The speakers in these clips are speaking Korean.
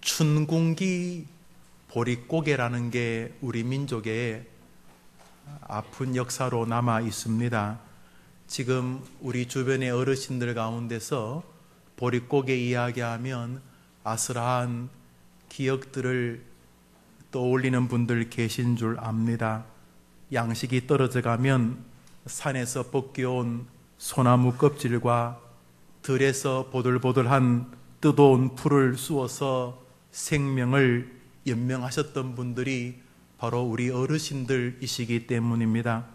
춘궁기 보릿고개라는 게 우리 민족의 아픈 역사로 남아 있습니다. 지금 우리 주변의 어르신들 가운데서 보릿고개 이야기하면 아슬한 기억들을 떠올리는 분들 계신 줄 압니다. 양식이 떨어져 가면 산에서 벗겨온 소나무 껍질과 들에서 보들보들한 뜯어온 풀을 쑤어서 생명을 연명하셨던 분들이 바로 우리 어르신들이시기 때문입니다.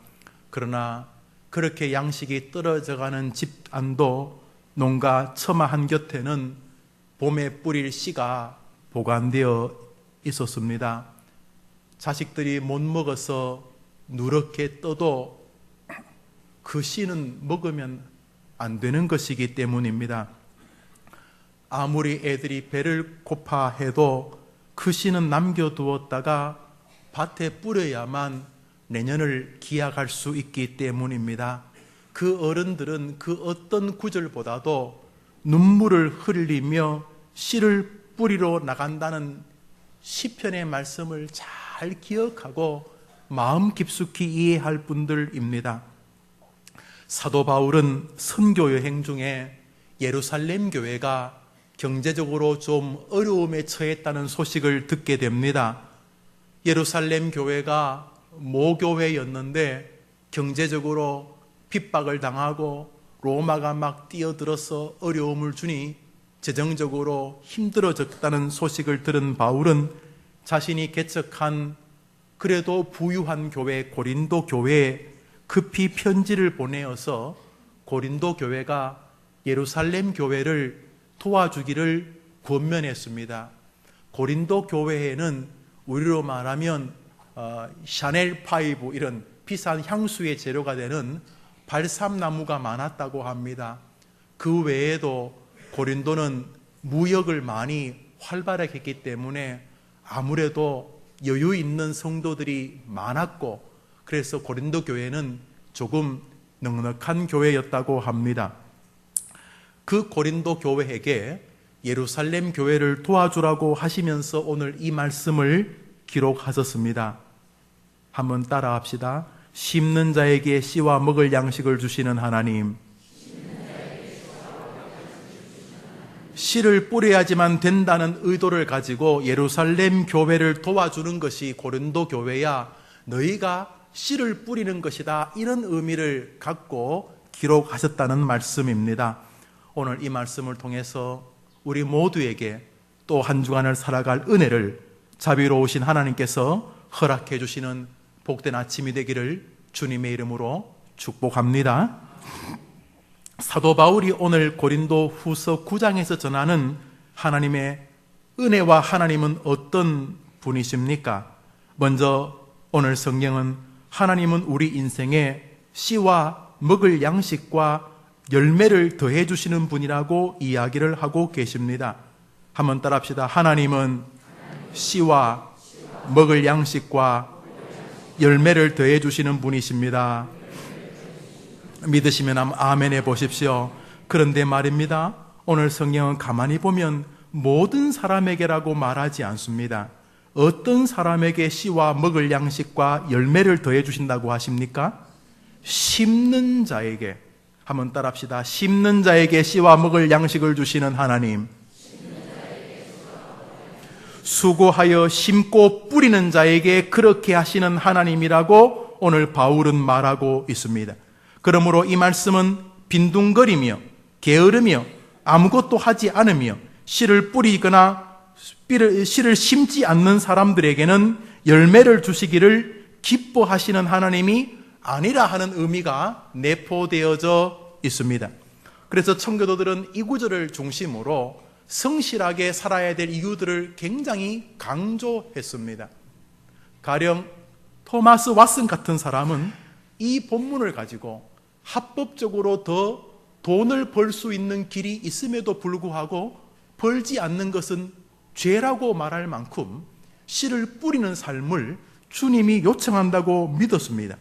그러나 그렇게 양식이 떨어져가는 집안도 농가 처마 한 곁에는 봄에 뿌릴 씨가 보관되어 있었습니다. 자식들이 못 먹어서 누렇게 떠도 그 씨는 먹으면 안 되는 것이기 때문입니다. 아무리 애들이 배를 고파 해도 그 씨는 남겨두었다가 밭에 뿌려야만 내년을 기약할 수 있기 때문입니다. 그 어른들은 그 어떤 구절보다도 눈물을 흘리며 씨를 뿌리러 나간다는 시편의 말씀을 잘 기억하고 마음 깊숙이 이해할 분들입니다. 사도 바울은 선교 여행 중에 예루살렘 교회가 경제적으로 좀 어려움에 처했다는 소식을 듣게 됩니다. 예루살렘 교회가 모교회였는데 경제적으로 핍박을 당하고 로마가 막 뛰어들어서 어려움을 주니 재정적으로 힘들어졌다는 소식을 들은 바울은 자신이 개척한 그래도 부유한 교회 고린도 교회에 급히 편지를 보내어서 고린도 교회가 예루살렘 교회를 도와주기를 권면했습니다. 고린도 교회에는 우리로 말하면 샤넬 파이브 이런 비싼 향수의 재료가 되는 발삼나무가 많았다고 합니다. 그 외에도 고린도는 무역을 많이 활발하게 했기 때문에 아무래도 여유 있는 성도들이 많았고 그래서 고린도 교회는 조금 넉넉한 교회였다고 합니다. 그 고린도 교회에게 예루살렘 교회를 도와주라고 하시면서 오늘 이 말씀을 기록하셨습니다. 한번 따라합시다. 심는 자에게 씨와 먹을 양식을 주시는 하나님, 씨를 뿌려야지만 된다는 의도를 가지고 예루살렘 교회를 도와주는 것이 고린도 교회야, 너희가 씨를 뿌리는 것이다, 이런 의미를 갖고 기록하셨다는 말씀입니다. 오늘 이 말씀을 통해서 우리 모두에게 또 한 주간을 살아갈 은혜를 자비로우신 하나님께서 허락해 주시는 복된 아침이 되기를 주님의 이름으로 축복합니다. 사도 바울이 오늘 고린도 후서 9장에서 전하는 하나님의 은혜와 하나님은 어떤 분이십니까? 먼저 오늘 성경은 하나님은 우리 인생에 씨와 먹을 양식과 열매를 더해 주시는 분이라고 이야기를 하고 계십니다. 한번 따라합시다. 하나님은 씨와 먹을 양식과 열매를 더해 주시는 분이십니다. 믿으시면 아멘 해 보십시오. 그런데 말입니다. 오늘 성경은 가만히 보면 모든 사람에게라고 말하지 않습니다. 어떤 사람에게 씨와 먹을 양식과 열매를 더해 주신다고 하십니까? 심는 자에게. 한번 따라합시다. 심는 자에게 씨와 먹을 양식을 주시는 하나님, 수고하여 심고 뿌리는 자에게 그렇게 하시는 하나님이라고 오늘 바울은 말하고 있습니다. 그러므로 이 말씀은 빈둥거리며 게으르며 아무것도 하지 않으며 씨를 뿌리거나 씨를 심지 않는 사람들에게는 열매를 주시기를 기뻐하시는 하나님이 아니라 하는 의미가 내포되어져 있습니다. 그래서 청교도들은 이 구절을 중심으로 성실하게 살아야 될 이유들을 굉장히 강조했습니다. 가령 토마스 왓슨 같은 사람은 이 본문을 가지고 합법적으로 더 돈을 벌 수 있는 길이 있음에도 불구하고 벌지 않는 것은 죄라고 말할 만큼 씨를 뿌리는 삶을 주님이 요청한다고 믿었습니다.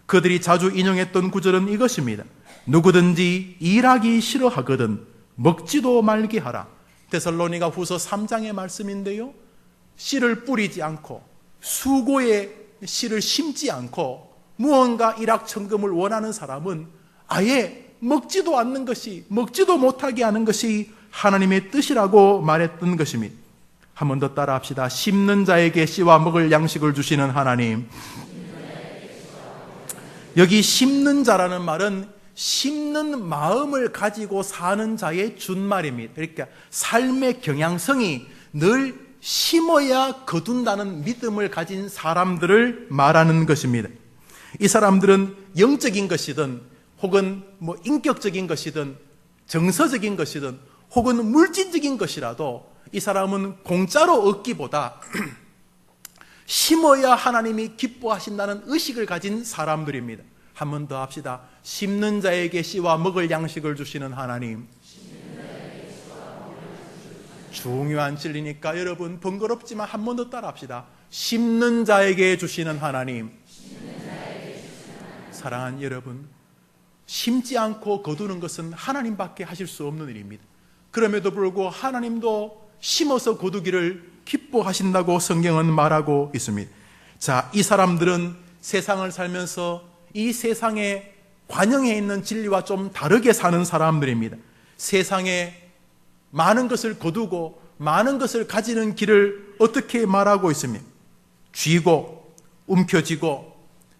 그들이 자주 인용했던 구절은 이것입니다. 누구든지 일하기 싫어하거든 먹지도 말게 하라. 데살로니가 후서 3장의 말씀인데요, 씨를 뿌리지 않고 수고에 씨를 심지 않고 무언가 일확천금을 원하는 사람은 아예 먹지도 않는 것이, 먹지도 못하게 하는 것이 하나님의 뜻이라고 말했던 것입니다. 한 번 더 따라합시다. 심는 자에게 씨와 먹을 양식을 주시는 하나님. 여기 심는 자라는 말은 심는 마음을 가지고 사는 자의 준말입니다. 그러니까 삶의 경향성이 늘 심어야 거둔다는 믿음을 가진 사람들을 말하는 것입니다. 이 사람들은 영적인 것이든 혹은 인격적인 것이든 정서적인 것이든 혹은 물질적인 것이라도 이 사람은 공짜로 얻기보다 심어야 하나님이 기뻐하신다는 의식을 가진 사람들입니다. 한 번 더 합시다. 심는 자에게 씨와 먹을 양식을 주시는 하나님. 중요한 진리니까 여러분 번거롭지만 한 번 더 따라합시다. 심는 자에게 주시는 하나님. 사랑하는 여러분, 심지 않고 거두는 것은 하나님밖에 하실 수 없는 일입니다. 그럼에도 불구하고 하나님도 심어서 거두기를 기뻐하신다고 성경은 말하고 있습니다. 자, 이 사람들은 세상을 살면서 이 세상에 관영해 있는 진리와 좀 다르게 사는 사람들입니다. 세상에 많은 것을 거두고 많은 것을 가지는 길을 어떻게 말하고 있습니까? 쥐고 움켜쥐고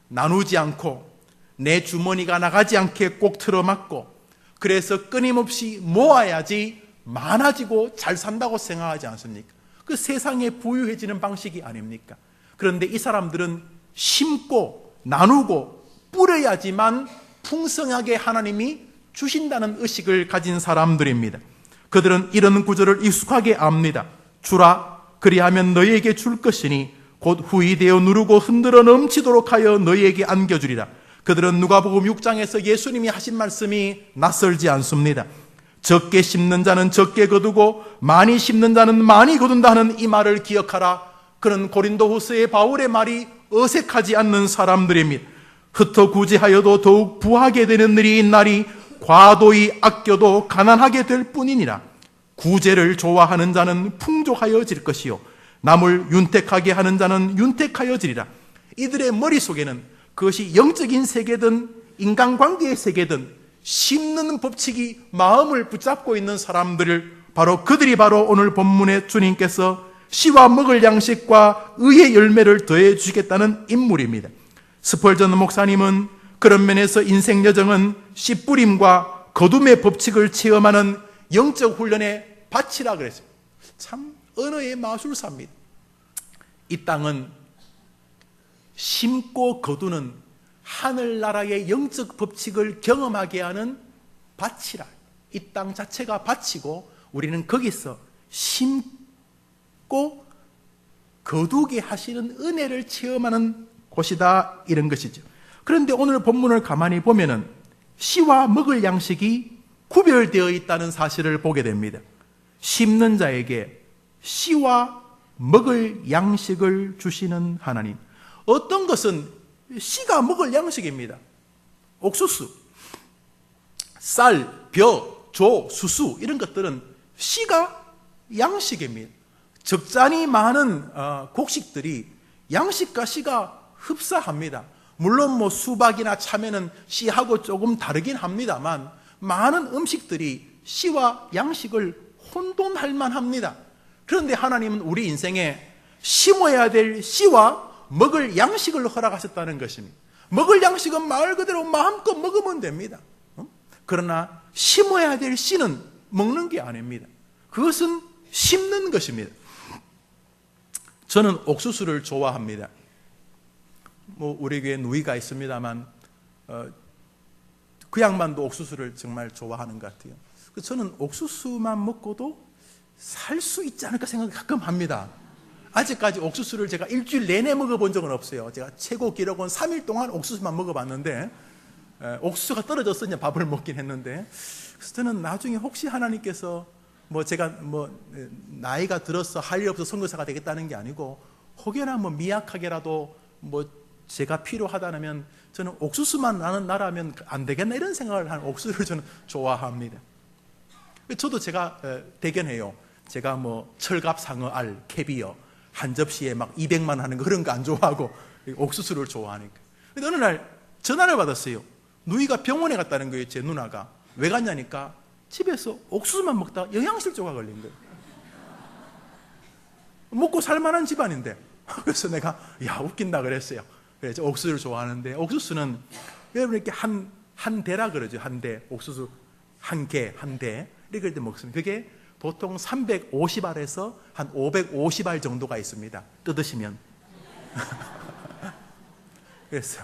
나누지 않고 내 주머니가 나가지 않게 꼭 틀어막고, 그래서 끊임없이 모아야지 많아지고 잘 산다고 생각하지 않습니까? 그 세상에 부유해지는 방식이 아닙니까? 그런데 이 사람들은 심고 나누고 뿌려야지만 풍성하게 하나님이 주신다는 의식을 가진 사람들입니다. 그들은 이런 구절을 익숙하게 압니다. 주라, 그리하면 너희에게 줄 것이니 곧 후이되어 누르고 흔들어 넘치도록 하여 너희에게 안겨주리라. 그들은 누가복음 6장에서 예수님이 하신 말씀이 낯설지 않습니다. 적게 심는 자는 적게 거두고 많이 심는 자는 많이 거둔다 하는 이 말을 기억하라. 그런 고린도후서의 바울의 말이 어색하지 않는 사람들입니다. 흩어 구제하여도 더욱 부하게 되는 일이 있나니 과도히 아껴도 가난하게 될 뿐이니라. 구제를 좋아하는 자는 풍족하여질 것이요 남을 윤택하게 하는 자는 윤택하여지리라. 이들의 머릿속에는 그것이 영적인 세계든 인간관계의 세계든 심는 법칙이 마음을 붙잡고 있는 사람들을, 그들이 바로 오늘 본문에 주님께서 씨와 먹을 양식과 의의 열매를 더해 주시겠다는 인물입니다. 스펄전 목사님은 그런 면에서 인생 여정은 씨 뿌림과 거둠의 법칙을 체험하는 영적 훈련의 밭이라 그랬어요. 참 언어의 마술사입니다. 이 땅은 심고 거두는 하늘나라의 영적 법칙을 경험하게 하는 밭이라. 이 땅 자체가 밭이고 우리는 거기서 심고 거두게 하시는 은혜를 체험하는 곳이다, 이런 것이죠. 그런데 오늘 본문을 가만히 보면은 씨와 먹을 양식이 구별되어 있다는 사실을 보게 됩니다. 심는 자에게 씨와 먹을 양식을 주시는 하나님. 어떤 것은 씨가 먹을 양식입니다. 옥수수, 쌀, 벼, 조, 수수 이런 것들은 씨가 양식입니다. 적잖이 많은 곡식들이 양식과 씨가 흡사합니다. 물론 수박이나 참외는 씨하고 조금 다르긴 합니다만 많은 음식들이 씨와 양식을 혼돈할 만합니다. 그런데 하나님은 우리 인생에 심어야 될 씨와 먹을 양식을 허락하셨다는 것입니다. 먹을 양식은 말 그대로 마음껏 먹으면 됩니다. 그러나 심어야 될 씨는 먹는 게 아닙니다. 그것은 심는 것입니다. 저는 옥수수를 좋아합니다. 우리 교회 누이가 있습니다만 그 양반도 옥수수를 정말 좋아하는 것 같아요. 저는 옥수수만 먹고도 살 수 있지 않을까 생각을 가끔 합니다. 아직까지 옥수수를 제가 일주일 내내 먹어본 적은 없어요. 제가 최고 기록은 3일 동안 옥수수만 먹어봤는데 옥수수가 떨어져서 이제 밥을 먹긴 했는데, 그래서 저는 나중에 혹시 하나님께서 제가 나이가 들어서 할 일 없어서 선교사가 되겠다는 게 아니고 혹여나 미약하게라도 제가 필요하다면 저는 옥수수만 나는 나라면 안 되겠나 이런 생각을 하는 옥수수를 저는 좋아합니다. 저도 제가 대견해요. 제가 뭐 철갑 상어 알, 캐비어 한 접시에 막 200만 하는 거 그런 거 안 좋아하고 옥수수를 좋아하니까. 근데 어느 날 전화를 받았어요. 누이가 병원에 갔다는 거예요. 제 누나가. 왜 갔냐니까 집에서 옥수수만 먹다가 영양실조가 걸린 거예요. 먹고 살만한 집안인데. 그래서 내가 웃긴다 그랬어요. 그래서 옥수수를 좋아하는데, 옥수수는 여러분 이렇게 한 대라 그러죠. 한 대. 옥수수 한 개, 한 대. 이렇게 먹습니다. 그게 보통 350알에서 한 550알 정도가 있습니다. 뜯으시면. 그래서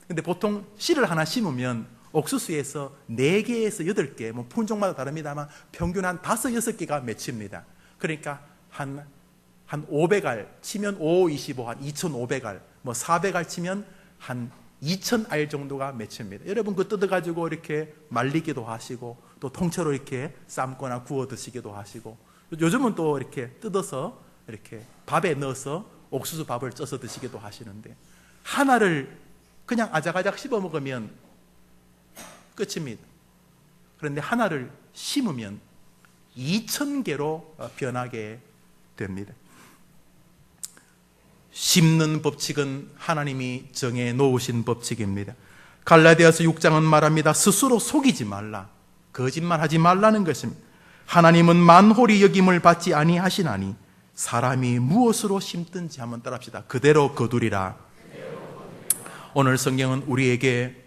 근데 보통 씨를 하나 심으면 옥수수에서 4개에서 8개, 뭐 품종마다 다릅니다만 평균 한 5, 6개가 맺힙니다. 그러니까 한 500알 치면 5, 25, 한 2,500알, 뭐 400알 치면 한 2,000알 정도가 맺힙니다. 여러분 그거 뜯어가지고 이렇게 말리기도 하시고 또 통째로 이렇게 삶거나 구워 드시기도 하시고, 요즘은 또 이렇게 뜯어서 이렇게 밥에 넣어서 옥수수 밥을 쪄서 드시기도 하시는데, 하나를 그냥 아작아작 씹어 먹으면 끝입니다. 그런데 하나를 심으면 2,000개로 변하게 됩니다. 심는 법칙은 하나님이 정해 놓으신 법칙입니다. 갈라디아서 6장은 말합니다. 스스로 속이지 말라. 거짓말하지 말라는 것입니다. 하나님은 만홀히 여김을 받지 아니하시나니 사람이 무엇으로 심든지 한번 따라합시다. 그대로 거두리라. 오늘 성경은 우리에게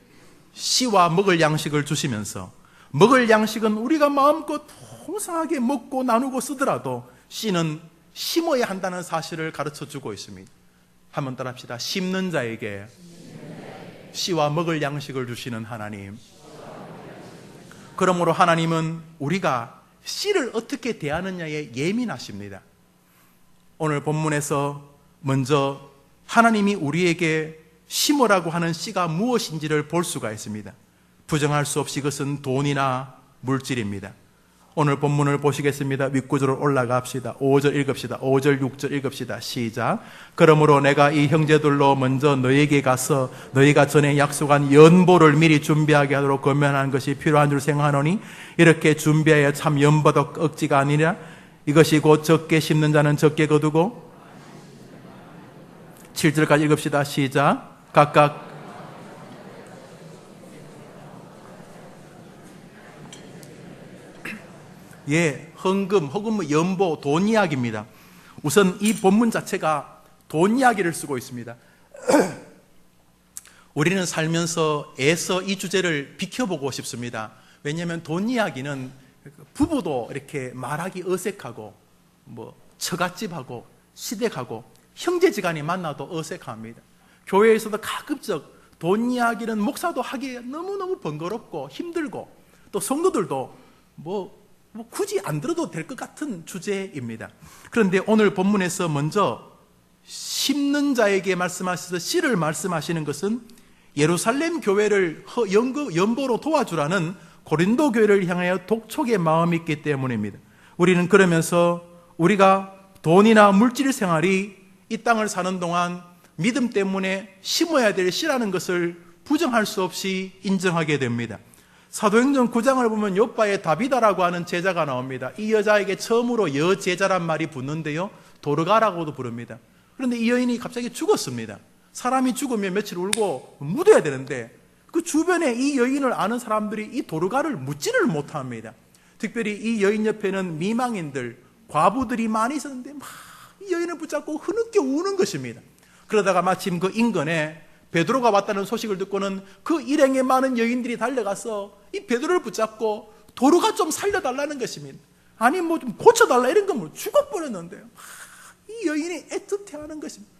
씨와 먹을 양식을 주시면서, 먹을 양식은 우리가 마음껏 풍성하게 먹고 나누고 쓰더라도 씨는 심어야 한다는 사실을 가르쳐 주고 있습니다. 한번 따라합시다. 심는 자에게 씨와 먹을 양식을 주시는 하나님. 그러므로 하나님은 우리가 씨를 어떻게 대하느냐에 예민하십니다. 오늘 본문에서 먼저 하나님이 우리에게 심으라고 하는 씨가 무엇인지를 볼 수가 있습니다. 부정할 수 없이 그것은 돈이나 물질입니다. 오늘 본문을 보시겠습니다. 윗구절로 올라갑시다. 5절 읽읍시다. 5절 6절 읽읍시다. 시작. 그러므로 내가 이 형제들로 먼저 너에게 가서 너희가 전에 약속한 연보를 미리 준비하게 하도록 권면하는 것이 필요한 줄 생각하노니, 이렇게 준비하여 참 연보도 억지가 아니라 이것이 곧 적게 심는 자는 적게 거두고. 7절까지 읽읍시다. 시작. 각각 헌금 혹은 뭐 연보, 돈 이야기입니다. 우선 이 본문 자체가 돈 이야기를 쓰고 있습니다. 우리는 살면서 애써 이 주제를 비켜보고 싶습니다. 왜냐하면 돈 이야기는 부부도 이렇게 말하기 어색하고, 뭐 처갓집하고 시댁하고 형제지간이 만나도 어색합니다. 교회에서도 가급적 돈 이야기는 목사도 하기에 너무너무 번거롭고 힘들고, 또 성도들도 뭐 굳이 안 들어도 될 것 같은 주제입니다. 그런데 오늘 본문에서 먼저 심는 자에게 말씀하셔서 씨를 말씀하시는 것은 예루살렘 교회를 연보로 도와주라는 고린도 교회를 향하여 독촉의 마음이 있기 때문입니다. 우리는 그러면서 우리가 돈이나 물질 생활이 이 땅을 사는 동안 믿음 때문에 심어야 될 씨라는 것을 부정할 수 없이 인정하게 됩니다. 사도행전 9장을 보면 요바의 다비다라고 하는 제자가 나옵니다. 이 여자에게 처음으로 여제자란 말이 붙는데요, 도르가라고도 부릅니다. 그런데 이 여인이 갑자기 죽었습니다. 사람이 죽으면 며칠 울고 묻어야 되는데 그 주변에 이 여인을 아는 사람들이 이 도르가를 묻지를 못합니다. 특별히 이 여인 옆에는 미망인들, 과부들이 많이 있었는데 막 이 여인을 붙잡고 흐느껴 우는 것입니다. 그러다가 마침 그 인근에 베드로가 왔다는 소식을 듣고는 그 일행에 많은 여인들이 달려가서 이 베드로를 붙잡고 도르가 좀 살려달라는 것입니다. 아니 뭐 좀 고쳐달라 이런 건 뭐 죽어버렸는데요. 이 여인이 애틋해하는 것입니다.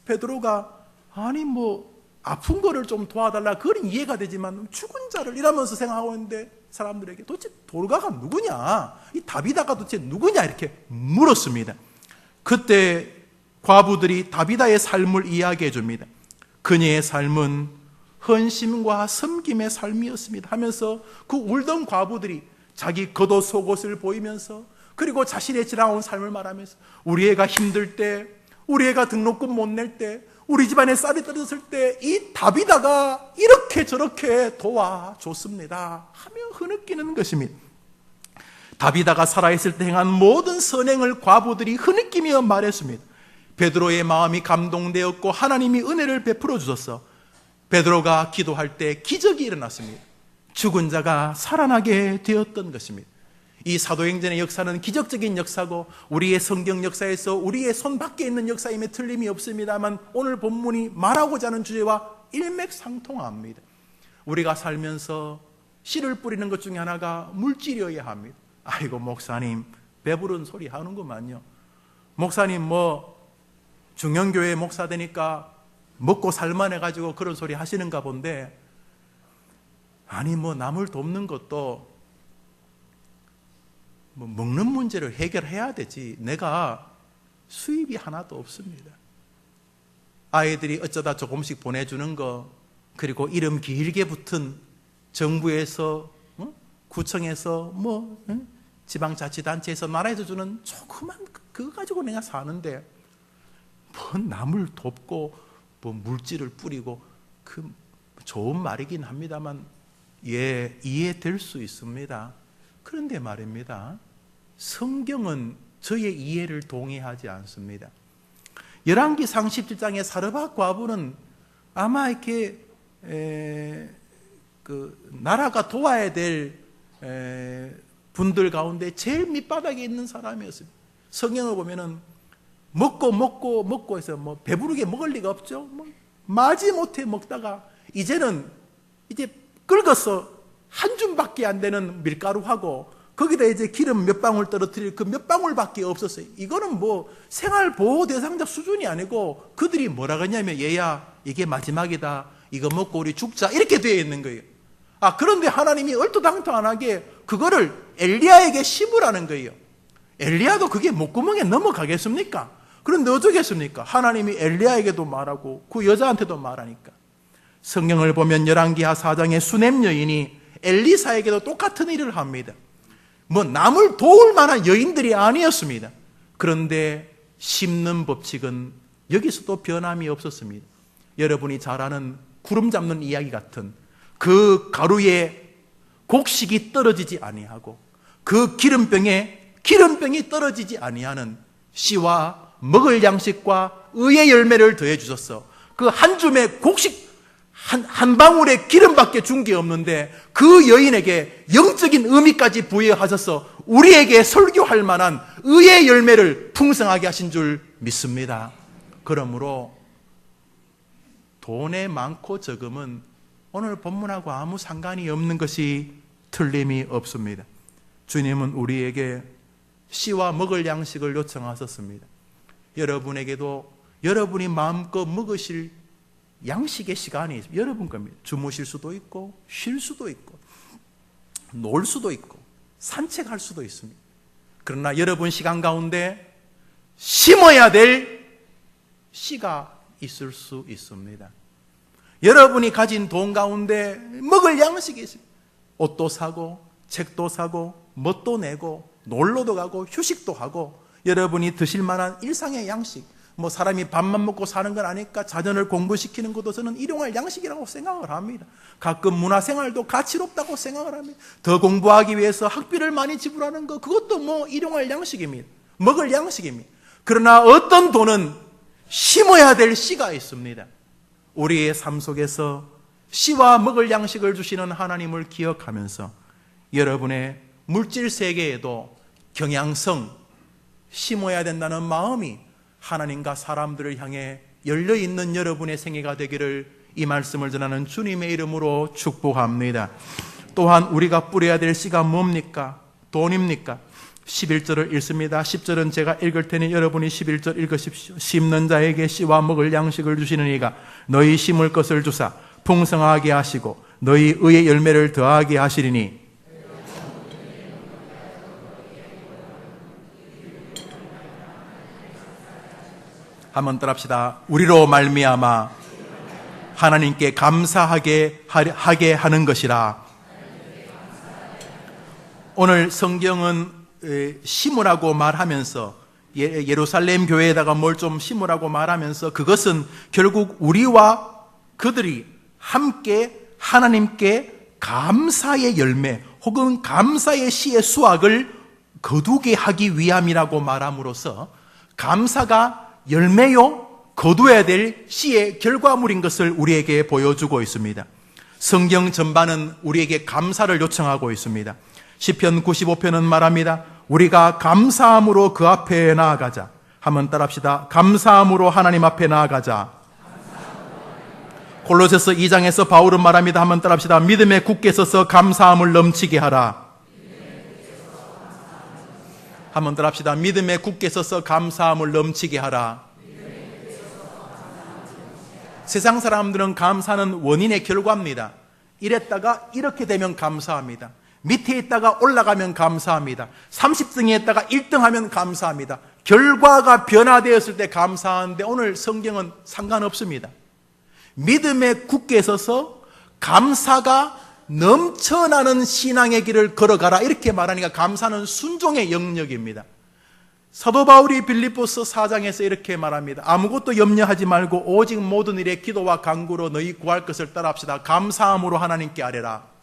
베드로가 아니 뭐 아픈 거를 좀 도와달라, 그건 이해가 되지만 죽은 자를 이러면서 생각하고 있는데 사람들에게 도대체 도르가가 누구냐, 이 다비다가 도대체 누구냐 이렇게 물었습니다. 그때 과부들이 다비다의 삶을 이야기해 줍니다. 그녀의 삶은 헌신과 섬김의 삶이었습니다 하면서 그 울던 과부들이 자기 겉옷 속옷을 보이면서, 그리고 자신의 지나온 삶을 말하면서 우리 애가 힘들 때, 우리 애가 등록금 못 낼 때, 우리 집안에 쌀이 떨어졌을 때 이 다비다가 이렇게 저렇게 도와줬습니다 하며 흐느끼는 것입니다. 다비다가 살아있을 때 행한 모든 선행을 과부들이 흐느끼며 말했습니다. 베드로의 마음이 감동되었고 하나님이 은혜를 베풀어 주셨어. 베드로가 기도할 때 기적이 일어났습니다. 죽은 자가 살아나게 되었던 것입니다. 이 사도행전의 역사는 기적적인 역사고 우리의 성경 역사에서 우리의 손 밖에 있는 역사임에 틀림이 없습니다만 오늘 본문이 말하고자 하는 주제와 일맥상통합니다. 우리가 살면서 씨를 뿌리는 것 중에 하나가 물질이어야 합니다. 아이고 목사님 배부른 소리 하는구만요. 목사님 중형교회 목사 되니까 먹고 살만해가지고 그런 소리 하시는가 본데, 아니 남을 돕는 것도 먹는 문제를 해결해야 되지 내가 수입이 하나도 없습니다. 아이들이 어쩌다 조금씩 보내주는 거, 그리고 이름 길게 붙은 정부에서 구청에서 지방자치단체에서 나라에서 주는 조그만 그거 가지고 내가 사는데 남을 돕고 물질을 뿌리고, 그 좋은 말이긴 합니다만 이해될 수 있습니다. 그런데 말입니다, 성경은 저의 이해를 동의하지 않습니다. 열왕기상 17장의 사르밧 과부는 아마 이렇게 나라가 도와야 될 분들 가운데 제일 밑바닥에 있는 사람이었습니다. 성경을 보면은 먹고 해서 배부르게 먹을 리가 없죠. 마지못해 먹다가 이제는 이제 긁어서 한 줌밖에 안 되는 밀가루하고 거기다 이제 기름 몇 방울 떨어뜨릴 그 몇 방울밖에 없었어요. 이거는 생활보호 대상자 수준이 아니고 그들이 뭐라 그러냐면 얘야 이게 마지막이다, 이거 먹고 우리 죽자, 이렇게 되어 있는 거예요. 그런데 하나님이 얼토당토안하게 그거를 엘리야에게 심으라는 거예요. 엘리야도 그게 목구멍에 넘어가겠습니까? 그런데 어쩌겠습니까? 하나님이 엘리야에게도 말하고 그 여자한테도 말하니까. 성경을 보면 열왕기하 4장의 수넴 여인이 엘리사에게도 똑같은 일을 합니다. 남을 도울 만한 여인들이 아니었습니다. 그런데 심는 법칙은 여기서도 변함이 없었습니다. 여러분이 잘 아는 구름 잡는 이야기 같은 그 가루에 곡식이 떨어지지 아니하고 그 기름병이 떨어지지 아니하는 씨와 먹을 양식과 의의 열매를 더해 주셨어. 그 한 줌의 곡식 한 방울의 기름밖에 준 게 없는데 그 여인에게 영적인 의미까지 부여하셔서 우리에게 설교할 만한 의의 열매를 풍성하게 하신 줄 믿습니다. 그러므로 돈의 많고 적음은 오늘 본문하고 아무 상관이 없는 것이 틀림이 없습니다. 주님은 우리에게 씨와 먹을 양식을 요청하셨습니다. 여러분에게도 여러분이 마음껏 먹으실 양식의 시간이 여러분 겁니다. 주무실 수도 있고 쉴 수도 있고 놀 수도 있고 산책할 수도 있습니다. 그러나 여러분 시간 가운데 심어야 될 씨가 있을 수 있습니다. 여러분이 가진 돈 가운데 먹을 양식이 있습니다. 옷도 사고 책도 사고 멋도 내고 놀러도 가고 휴식도 하고 여러분이 드실 만한 일상의 양식, 사람이 밥만 먹고 사는 건 아니까 자녀를 공부시키는 것도 저는 일용할 양식이라고 생각을 합니다. 가끔 문화생활도 가치롭다고 생각을 합니다. 더 공부하기 위해서 학비를 많이 지불하는 것, 그것도 일용할 양식입니다. 먹을 양식입니다. 그러나 어떤 돈은 심어야 될 씨가 있습니다. 우리의 삶 속에서 씨와 먹을 양식을 주시는 하나님을 기억하면서 여러분의 물질 세계에도 경향성, 심어야 된다는 마음이 하나님과 사람들을 향해 열려있는 여러분의 생애가 되기를 이 말씀을 전하는 주님의 이름으로 축복합니다. 또한 우리가 뿌려야 될 씨가 뭡니까? 돈입니까? 11절을 읽습니다. 10절은 제가 읽을 테니 여러분이 11절 읽으십시오. 심는 자에게 씨와 먹을 양식을 주시는 이가 너희 심을 것을 주사 풍성하게 하시고 너희 의의 열매를 더하게 하시리니 한번 따라합시다. 우리로 말미암아 하나님께 감사하게 하는 것이라. 오늘 성경은 심으라고 말하면서 예루살렘 교회에다가 뭘 좀 심으라고 말하면서 그것은 결국 우리와 그들이 함께 하나님께 감사의 열매 혹은 감사의 씨의 수확을 거두게 하기 위함이라고 말함으로써 감사가 열매요 거두어야 될 씨의 결과물인 것을 우리에게 보여주고 있습니다. 성경 전반은 우리에게 감사를 요청하고 있습니다. 시편 95편은 말합니다. 우리가 감사함으로 그 앞에 나아가자. 한번 따라합시다. 감사함으로 하나님 앞에 나아가자. 골로새서 2장에서 바울은 말합니다. 한번 따라합시다. 믿음에 굳게 서서 감사함을 넘치게 하라. 한번 따라합시다. 믿음에 굳게 서서 감사함을 넘치게 하라. 세상 사람들은 감사는 원인의 결과입니다. 이랬다가 이렇게 되면 감사합니다. 밑에 있다가 올라가면 감사합니다. 30등에 있다가 1등하면 감사합니다. 결과가 변화되었을 때 감사하는데 오늘 성경은 상관없습니다. 믿음에 굳게 서서 감사가 넘쳐나는 신앙의 길을 걸어가라 이렇게 말하니까 감사는 순종의 영역입니다. 사도 바울이 빌립보서 4장에서 이렇게 말합니다. 아무것도 염려하지 말고 오직 모든 일에 기도와 간구로 너희 구할 것을 따라합시다. 감사함으로 하나님께 아뢰라.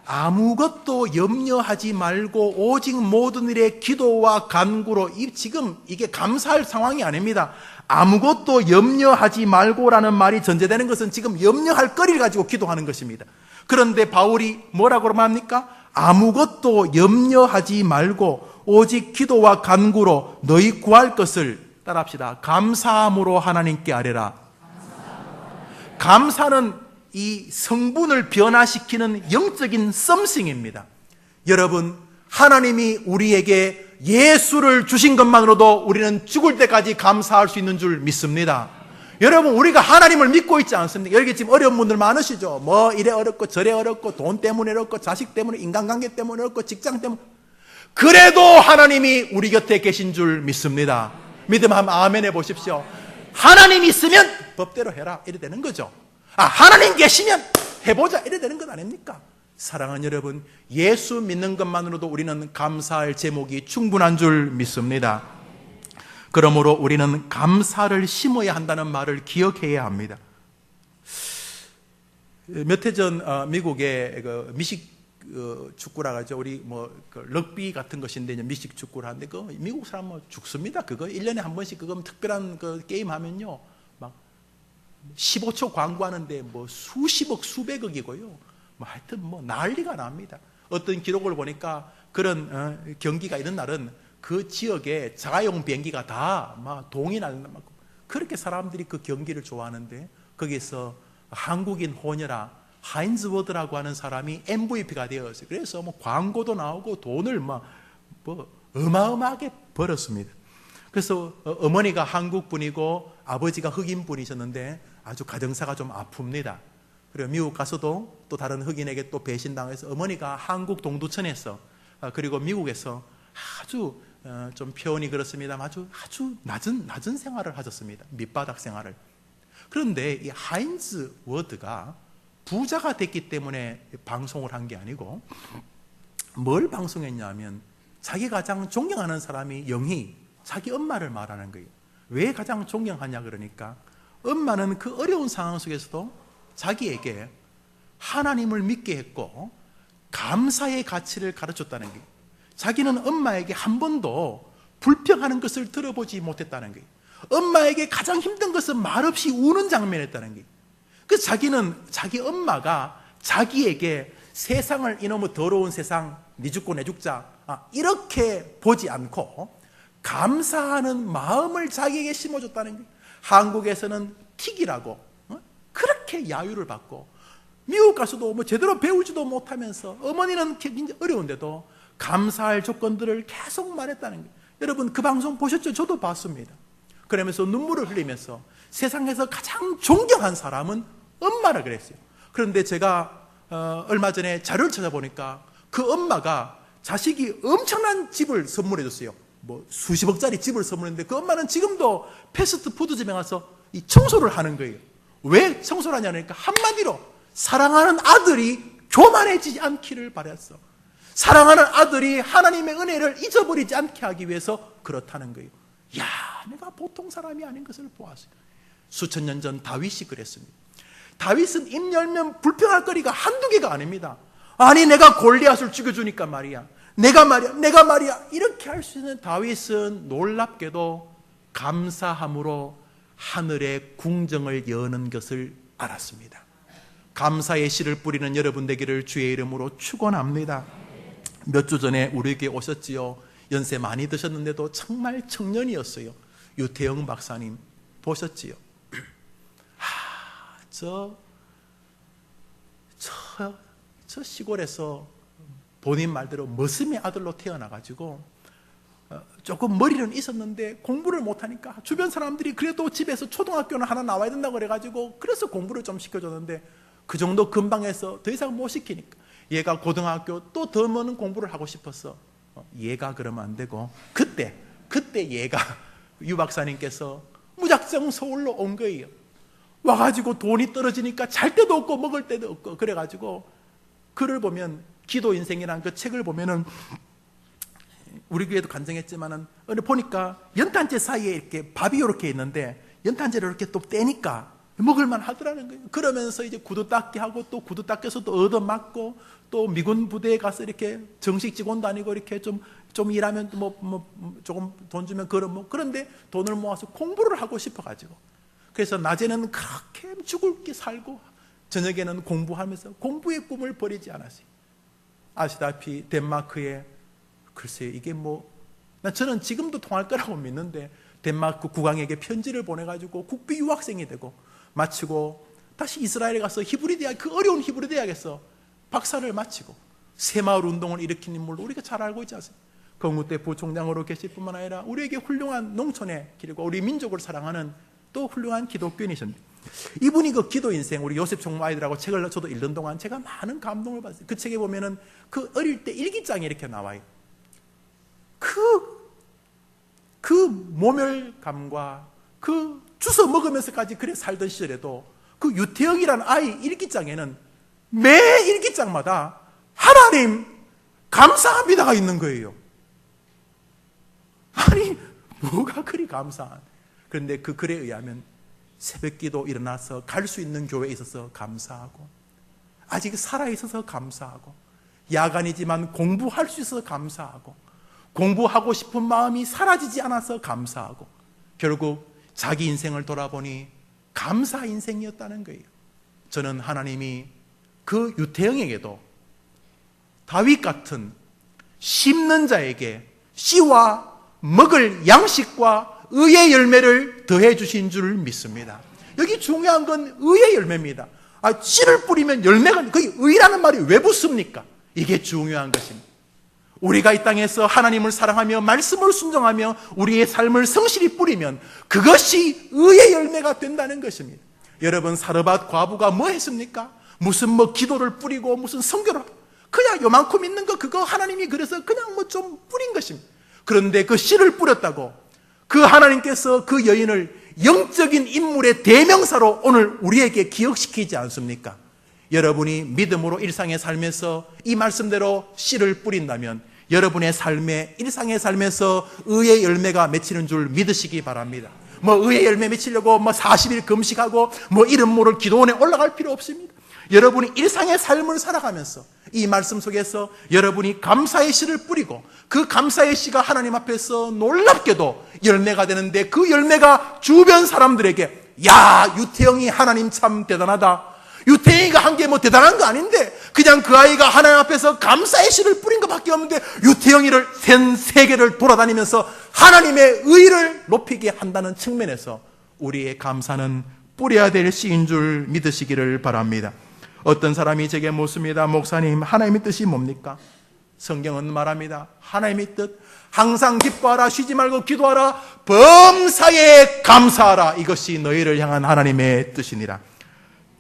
아무것도 염려하지 말고 오직 모든 일에 기도와 간구로, 지금 이게 감사할 상황이 아닙니다. 아무것도 염려하지 말고라는 말이 전제되는 것은 지금 염려할 거리를 가지고 기도하는 것입니다. 그런데 바울이 뭐라고 말합니까? 아무것도 염려하지 말고 오직 기도와 간구로 너희 구할 것을 따라합시다. 감사함으로 하나님께 아뢰라. 감사는 이 성분을 변화시키는 영적인 썸씽입니다. 여러분, 하나님이 우리에게 예수를 주신 것만으로도 우리는 죽을 때까지 감사할 수 있는 줄 믿습니다. 여러분, 우리가 하나님을 믿고 있지 않습니까? 여기 지금 어려운 분들 많으시죠? 뭐 이래 어렵고 저래 어렵고 돈 때문에 어렵고 자식 때문에 인간관계 때문에 어렵고 직장 때문에. 그래도 하나님이 우리 곁에 계신 줄 믿습니다. 믿음 한번 아멘 해보십시오. 하나님 있으면 법대로 해라 이래 되는 거죠. 하나님 계시면 해보자 이래 되는 것 아닙니까? 사랑하는 여러분, 예수 믿는 것만으로도 우리는 감사할 제목이 충분한 줄 믿습니다. 그러므로 우리는 감사를 심어야 한다는 말을 기억해야 합니다. 몇 해 전 미국의 미식 축구라 하죠. 우리 럭비 같은 것인데 미식 축구를 하는데 미국 사람은 죽습니다. 그거 1년에 한 번씩 그거 특별한 게임 하면요, 막 15초 광고하는데 수십억 수백억이고요. 하여튼 난리가 납니다. 어떤 기록을 보니까 그런 경기가 있는 날은 그 지역에 자가용 비행기가 다 막 동이 나는 만큼 그렇게 사람들이 그 경기를 좋아하는데 거기서 한국인 호녀라 하인즈 워드라고 하는 사람이 MVP가 되었어요. 그래서 광고도 나오고 돈을 어마어마하게 벌었습니다. 그래서 어머니가 한국 분이고 아버지가 흑인 분이셨는데 아주 가정사가 좀 아픕니다. 그리고 미국 가서도 또 다른 흑인에게 또 배신당해서 어머니가 한국 동두천에서 그리고 미국에서 아주 좀 표현이 그렇습니다만 아주 낮은 생활을 하셨습니다. 밑바닥 생활을. 그런데 이 하인즈 워드가 부자가 됐기 때문에 방송을 한 게 아니고 뭘 방송했냐면 자기 가장 존경하는 사람이 영희, 자기 엄마를 말하는 거예요. 왜 가장 존경하냐 그러니까 엄마는 그 어려운 상황 속에서도 자기에게 하나님을 믿게 했고 감사의 가치를 가르쳤다는 거예요. 자기는 엄마에게 한 번도 불평하는 것을 들어보지 못했다는 거예요. 엄마에게 가장 힘든 것은 말없이 우는 장면이었다는 거예요. 그래서 자기는 자기 엄마가 자기에게 세상을 이놈의 더러운 세상 니 죽고 내 죽자 이렇게 보지 않고 감사하는 마음을 자기에게 심어줬다는 거예요. 한국에서는 틱이라고 그렇게 야유를 받고 미국 가서도 제대로 배우지도 못하면서 어머니는 굉장히 어려운데도 감사할 조건들을 계속 말했다는 거예요. 여러분 그 방송 보셨죠? 저도 봤습니다. 그러면서 눈물을 흘리면서 세상에서 가장 존경한 사람은 엄마라 그랬어요. 그런데 제가 얼마 전에 자료를 찾아보니까 그 엄마가 자식이 엄청난 집을 선물해 줬어요. 수십억짜리 집을 선물했는데 그 엄마는 지금도 패스트푸드점에 가서 이 청소를 하는 거예요. 왜 청소를 하냐니까 한마디로 사랑하는 아들이 교만해지지 않기를 바랬어. 사랑하는 아들이 하나님의 은혜를 잊어버리지 않게 하기 위해서 그렇다는 거예요. 야, 내가 보통 사람이 아닌 것을 보았어요. 수천 년 전 다윗이 그랬습니다. 다윗은 입 열면 불평할 거리가 한두 개가 아닙니다. 아니 내가 골리앗을 죽여주니까 말이야. 내가 말이야 이렇게 할 수 있는 다윗은 놀랍게도 감사함으로 하늘의 궁정을 여는 것을 알았습니다. 감사의 씨를 뿌리는 여러분 되기를 주의 이름으로 축원합니다. 몇 주 전에 우리에게 오셨지요. 연세 많이 드셨는데도 정말 청년이었어요. 유태영 박사님 보셨지요? 저 시골에서 본인 말대로 머슴의 아들로 태어나가지고 조금 머리는 있었는데 공부를 못하니까 주변 사람들이 그래도 집에서 초등학교는 하나 나와야 된다고 그래가지고 그래서 공부를 좀 시켜줬는데 그 정도 근방에서 더 이상 못 시키니까 얘가 고등학교 또 더 많은 공부를 하고 싶었어. 얘가 그러면 안 되고 그때 얘가 유 박사님께서 무작정 서울로 온 거예요. 와가지고 돈이 떨어지니까 잘 때도 없고 먹을 때도 없고 그래가지고 글을 보면 기도 인생이라는 그 책을 보면은 우리 교회도 간증했지만은 보니까 연탄재 사이에 이렇게 밥이 이렇게 있는데 연탄재를 이렇게 또 떼니까 먹을만 하더라는 거예요. 그러면서 이제 구두 닦기 하고 또 구두 닦여서 또 얻어맞고 또 미군 부대에 가서 이렇게 정식 직원도 아니고 이렇게 좀 일하면 조금 돈 주면 그런데 돈을 모아서 공부를 하고 싶어가지고 그래서 낮에는 그렇게 죽을 게 살고 저녁에는 공부하면서 공부의 꿈을 버리지 않았어요. 아시다시피 덴마크에 글쎄요 이게 저는 지금도 통할 거라고 믿는데 덴마크 국왕에게 편지를 보내가지고 국비 유학생이 되고 마치고 다시 이스라엘에 가서 히브리 대학 그 어려운 히브리 대학에서 박사를 마치고 새마을 운동을 일으킨 인물로 우리가 잘 알고 있지 않습니까? 건국대 부총장으로 계실 뿐만 아니라 우리에게 훌륭한 농촌의 길이고 우리 민족을 사랑하는 또 훌륭한 기독교인이셨는데 이분이 그 기도 인생 우리 요셉 총무 아이들하고 책을 저도 읽는 동안 제가 많은 감동을 받았어요. 그 책에 보면은 그 어릴 때 일기장이 이렇게 나와요. 그 모멸감과 그 주워 먹으면서까지 그래 살던 시절에도 그 유태영이라는 아이 일기장에는 매 일기장마다 하나님 감사합니다가 있는 거예요. 아니 뭐가 그리 감사한. 그런데 그 글에 의하면 새벽기도 일어나서 갈 수 있는 교회에 있어서 감사하고 아직 살아있어서 감사하고 야간이지만 공부할 수 있어서 감사하고 공부하고 싶은 마음이 사라지지 않아서 감사하고 결국 자기 인생을 돌아보니 감사 인생이었다는 거예요. 저는 하나님이 그 유태영에게도 다윗 같은 심는 자에게 씨와 먹을 양식과 의의 열매를 더해 주신 줄 믿습니다. 여기 중요한 건 의의 열매입니다. 씨를 뿌리면 열매가 거의 의라는 말이 왜 붙습니까? 이게 중요한 것입니다. 우리가 이 땅에서 하나님을 사랑하며 말씀을 순종하며 우리의 삶을 성실히 뿌리면 그것이 의의 열매가 된다는 것입니다. 여러분 사르밧 과부가 뭐 했습니까? 무슨 기도를 뿌리고 무슨 선교를 그냥 요만큼 있는 거 그거 하나님이 그래서 그냥 좀 뿌린 것입니다. 그런데 그 씨를 뿌렸다고 그 하나님께서 그 여인을 영적인 인물의 대명사로 오늘 우리에게 기억시키지 않습니까? 여러분이 믿음으로 일상의 삶에서 이 말씀대로 씨를 뿌린다면 여러분의 삶에 일상의 삶에서 의의 열매가 맺히는 줄 믿으시기 바랍니다. 의의 열매 맺히려고 40일 금식하고 이름 모를 기도원에 올라갈 필요 없습니다. 여러분이 일상의 삶을 살아가면서 이 말씀 속에서 여러분이 감사의 씨를 뿌리고 그 감사의 씨가 하나님 앞에서 놀랍게도 열매가 되는데 그 열매가 주변 사람들에게 야 유태영이 하나님 참 대단하다. 유태영이가 한 게 대단한 거 아닌데 그냥 그 아이가 하나님 앞에서 감사의 씨를 뿌린 것밖에 없는데 유태영이를 전 세계를 돌아다니면서 하나님의 의를 높이게 한다는 측면에서 우리의 감사는 뿌려야 될 씨인 줄 믿으시기를 바랍니다. 어떤 사람이 제게 묻습니다. 목사님 하나님의 뜻이 뭡니까? 성경은 말합니다. 하나님의 뜻 항상 기뻐하라 쉬지 말고 기도하라 범사에 감사하라 이것이 너희를 향한 하나님의 뜻이니라.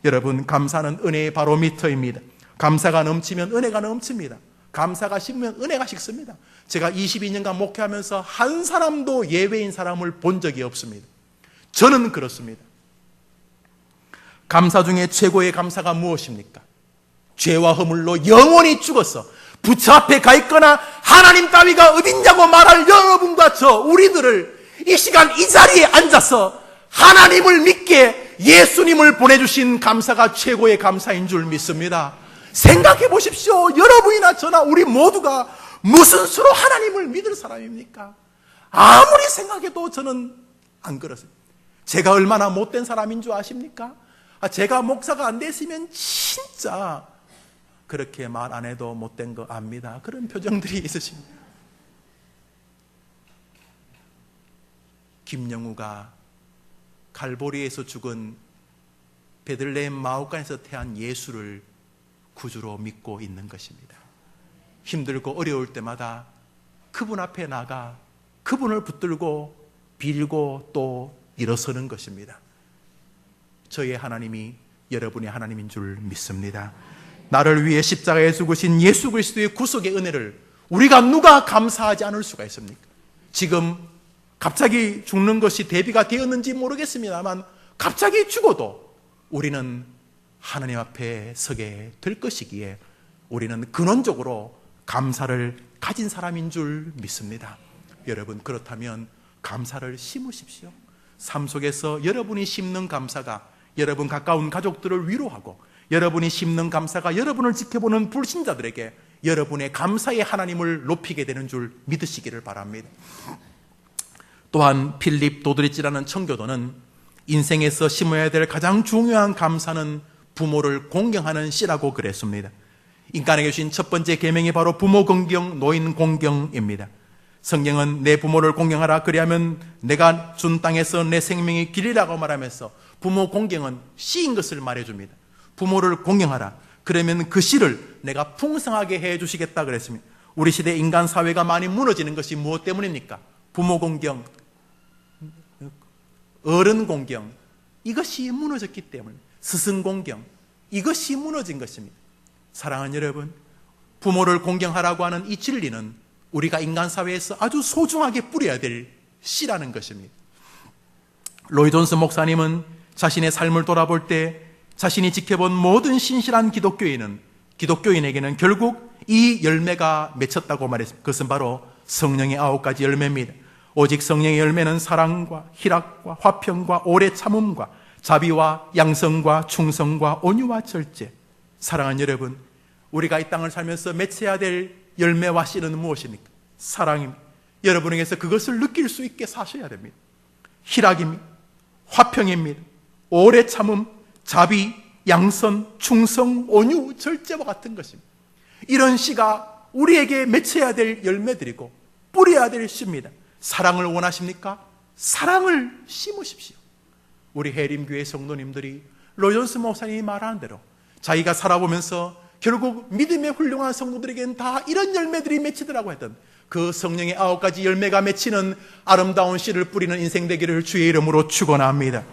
여러분 감사는 은혜의 바로미터입니다. 감사가 넘치면 은혜가 넘칩니다. 감사가 식으면 은혜가 식습니다. 제가 22년간 목회하면서 한 사람도 예외인 사람을 본 적이 없습니다. 저는 그렇습니다. 감사 중에 최고의 감사가 무엇입니까? 죄와 허물로 영원히 죽어서 부처 앞에 가 있거나 하나님 따위가 어딨냐고 말할 여러분과 저 우리들을 이 시간 이 자리에 앉아서 하나님을 믿게 예수님을 보내주신 감사가 최고의 감사인 줄 믿습니다. 생각해 보십시오. 여러분이나 저나 우리 모두가 무슨 수로 하나님을 믿을 사람입니까? 아무리 생각해도 저는 안 그렇습니다. 제가 얼마나 못된 사람인 줄 아십니까? 제가 목사가 안 됐으면 진짜 그렇게 말 안 해도 못된 거 압니다. 그런 표정들이 있으십니다. 김영우가 갈보리에서 죽은 베들레헴 마오간에서 태어난 예수를 구주로 믿고 있는 것입니다. 힘들고 어려울 때마다 그분 앞에 나가 그분을 붙들고 빌고 또 일어서는 것입니다. 저의 하나님이 여러분의 하나님인 줄 믿습니다. 나를 위해 십자가에 죽으신 예수 그리스도의 구속의 은혜를 우리가 누가 감사하지 않을 수가 있습니까? 지금 갑자기 죽는 것이 대비가 되었는지 모르겠습니다만 갑자기 죽어도 우리는 하나님 앞에 서게 될 것이기에 우리는 근원적으로 감사를 가진 사람인 줄 믿습니다. 여러분, 그렇다면 감사를 심으십시오. 삶 속에서 여러분이 심는 감사가 여러분 가까운 가족들을 위로하고 여러분이 심는 감사가 여러분을 지켜보는 불신자들에게 여러분의 감사의 하나님을 높이게 되는 줄 믿으시기를 바랍니다. 또한 필립 도드리치라는 청교도는 인생에서 심어야 될 가장 중요한 감사는 부모를 공경하는 씨라고 그랬습니다. 인간에게 주신 첫 번째 계명이 바로 부모 공경, 노인 공경입니다. 성경은 내 부모를 공경하라 그리하면 내가 준 땅에서 내 생명이 길이라고 말하면서 부모 공경은 씨인 것을 말해줍니다. 부모를 공경하라. 그러면 그 씨를 내가 풍성하게 해주시겠다 그랬습니다. 우리 시대 인간 사회가 많이 무너지는 것이 무엇 때문입니까? 부모 공경, 어른 공경, 이것이 무너졌기 때문에 스승 공경, 이것이 무너진 것입니다. 사랑하는 여러분, 부모를 공경하라고 하는 이 진리는 우리가 인간 사회에서 아주 소중하게 뿌려야 될 씨라는 것입니다. 로이 존스 목사님은 자신의 삶을 돌아볼 때 자신이 지켜본 모든 신실한 기독교인에게는 결국 이 열매가 맺혔다고 말했습니다. 그것은 바로 성령의 9가지 열매입니다. 오직 성령의 열매는 사랑과 희락과 화평과 오래 참음과 자비와 양성과 충성과 온유와 절제. 사랑하는 여러분, 우리가 이 땅을 살면서 맺혀야 될 열매와 씨는 무엇입니까? 사랑입니다. 여러분에게서 그것을 느낄 수 있게 사셔야 됩니다. 희락입니다. 화평입니다. 오래 참음, 자비, 양선, 충성, 온유, 절제와 같은 것입니다. 이런 씨가 우리에게 맺혀야 될 열매들이고 뿌려야 될 씨입니다. 사랑을 원하십니까? 사랑을 심으십시오. 우리 해림교회 성도님들이 로존스 목사님이 말하는 대로 자기가 살아보면서 결국 믿음의 훌륭한 성도들에게는 다 이런 열매들이 맺히더라고 했던 그 성령의 9가지 열매가 맺히는 아름다운 씨를 뿌리는 인생 되기를 주의 이름으로 축원합니다.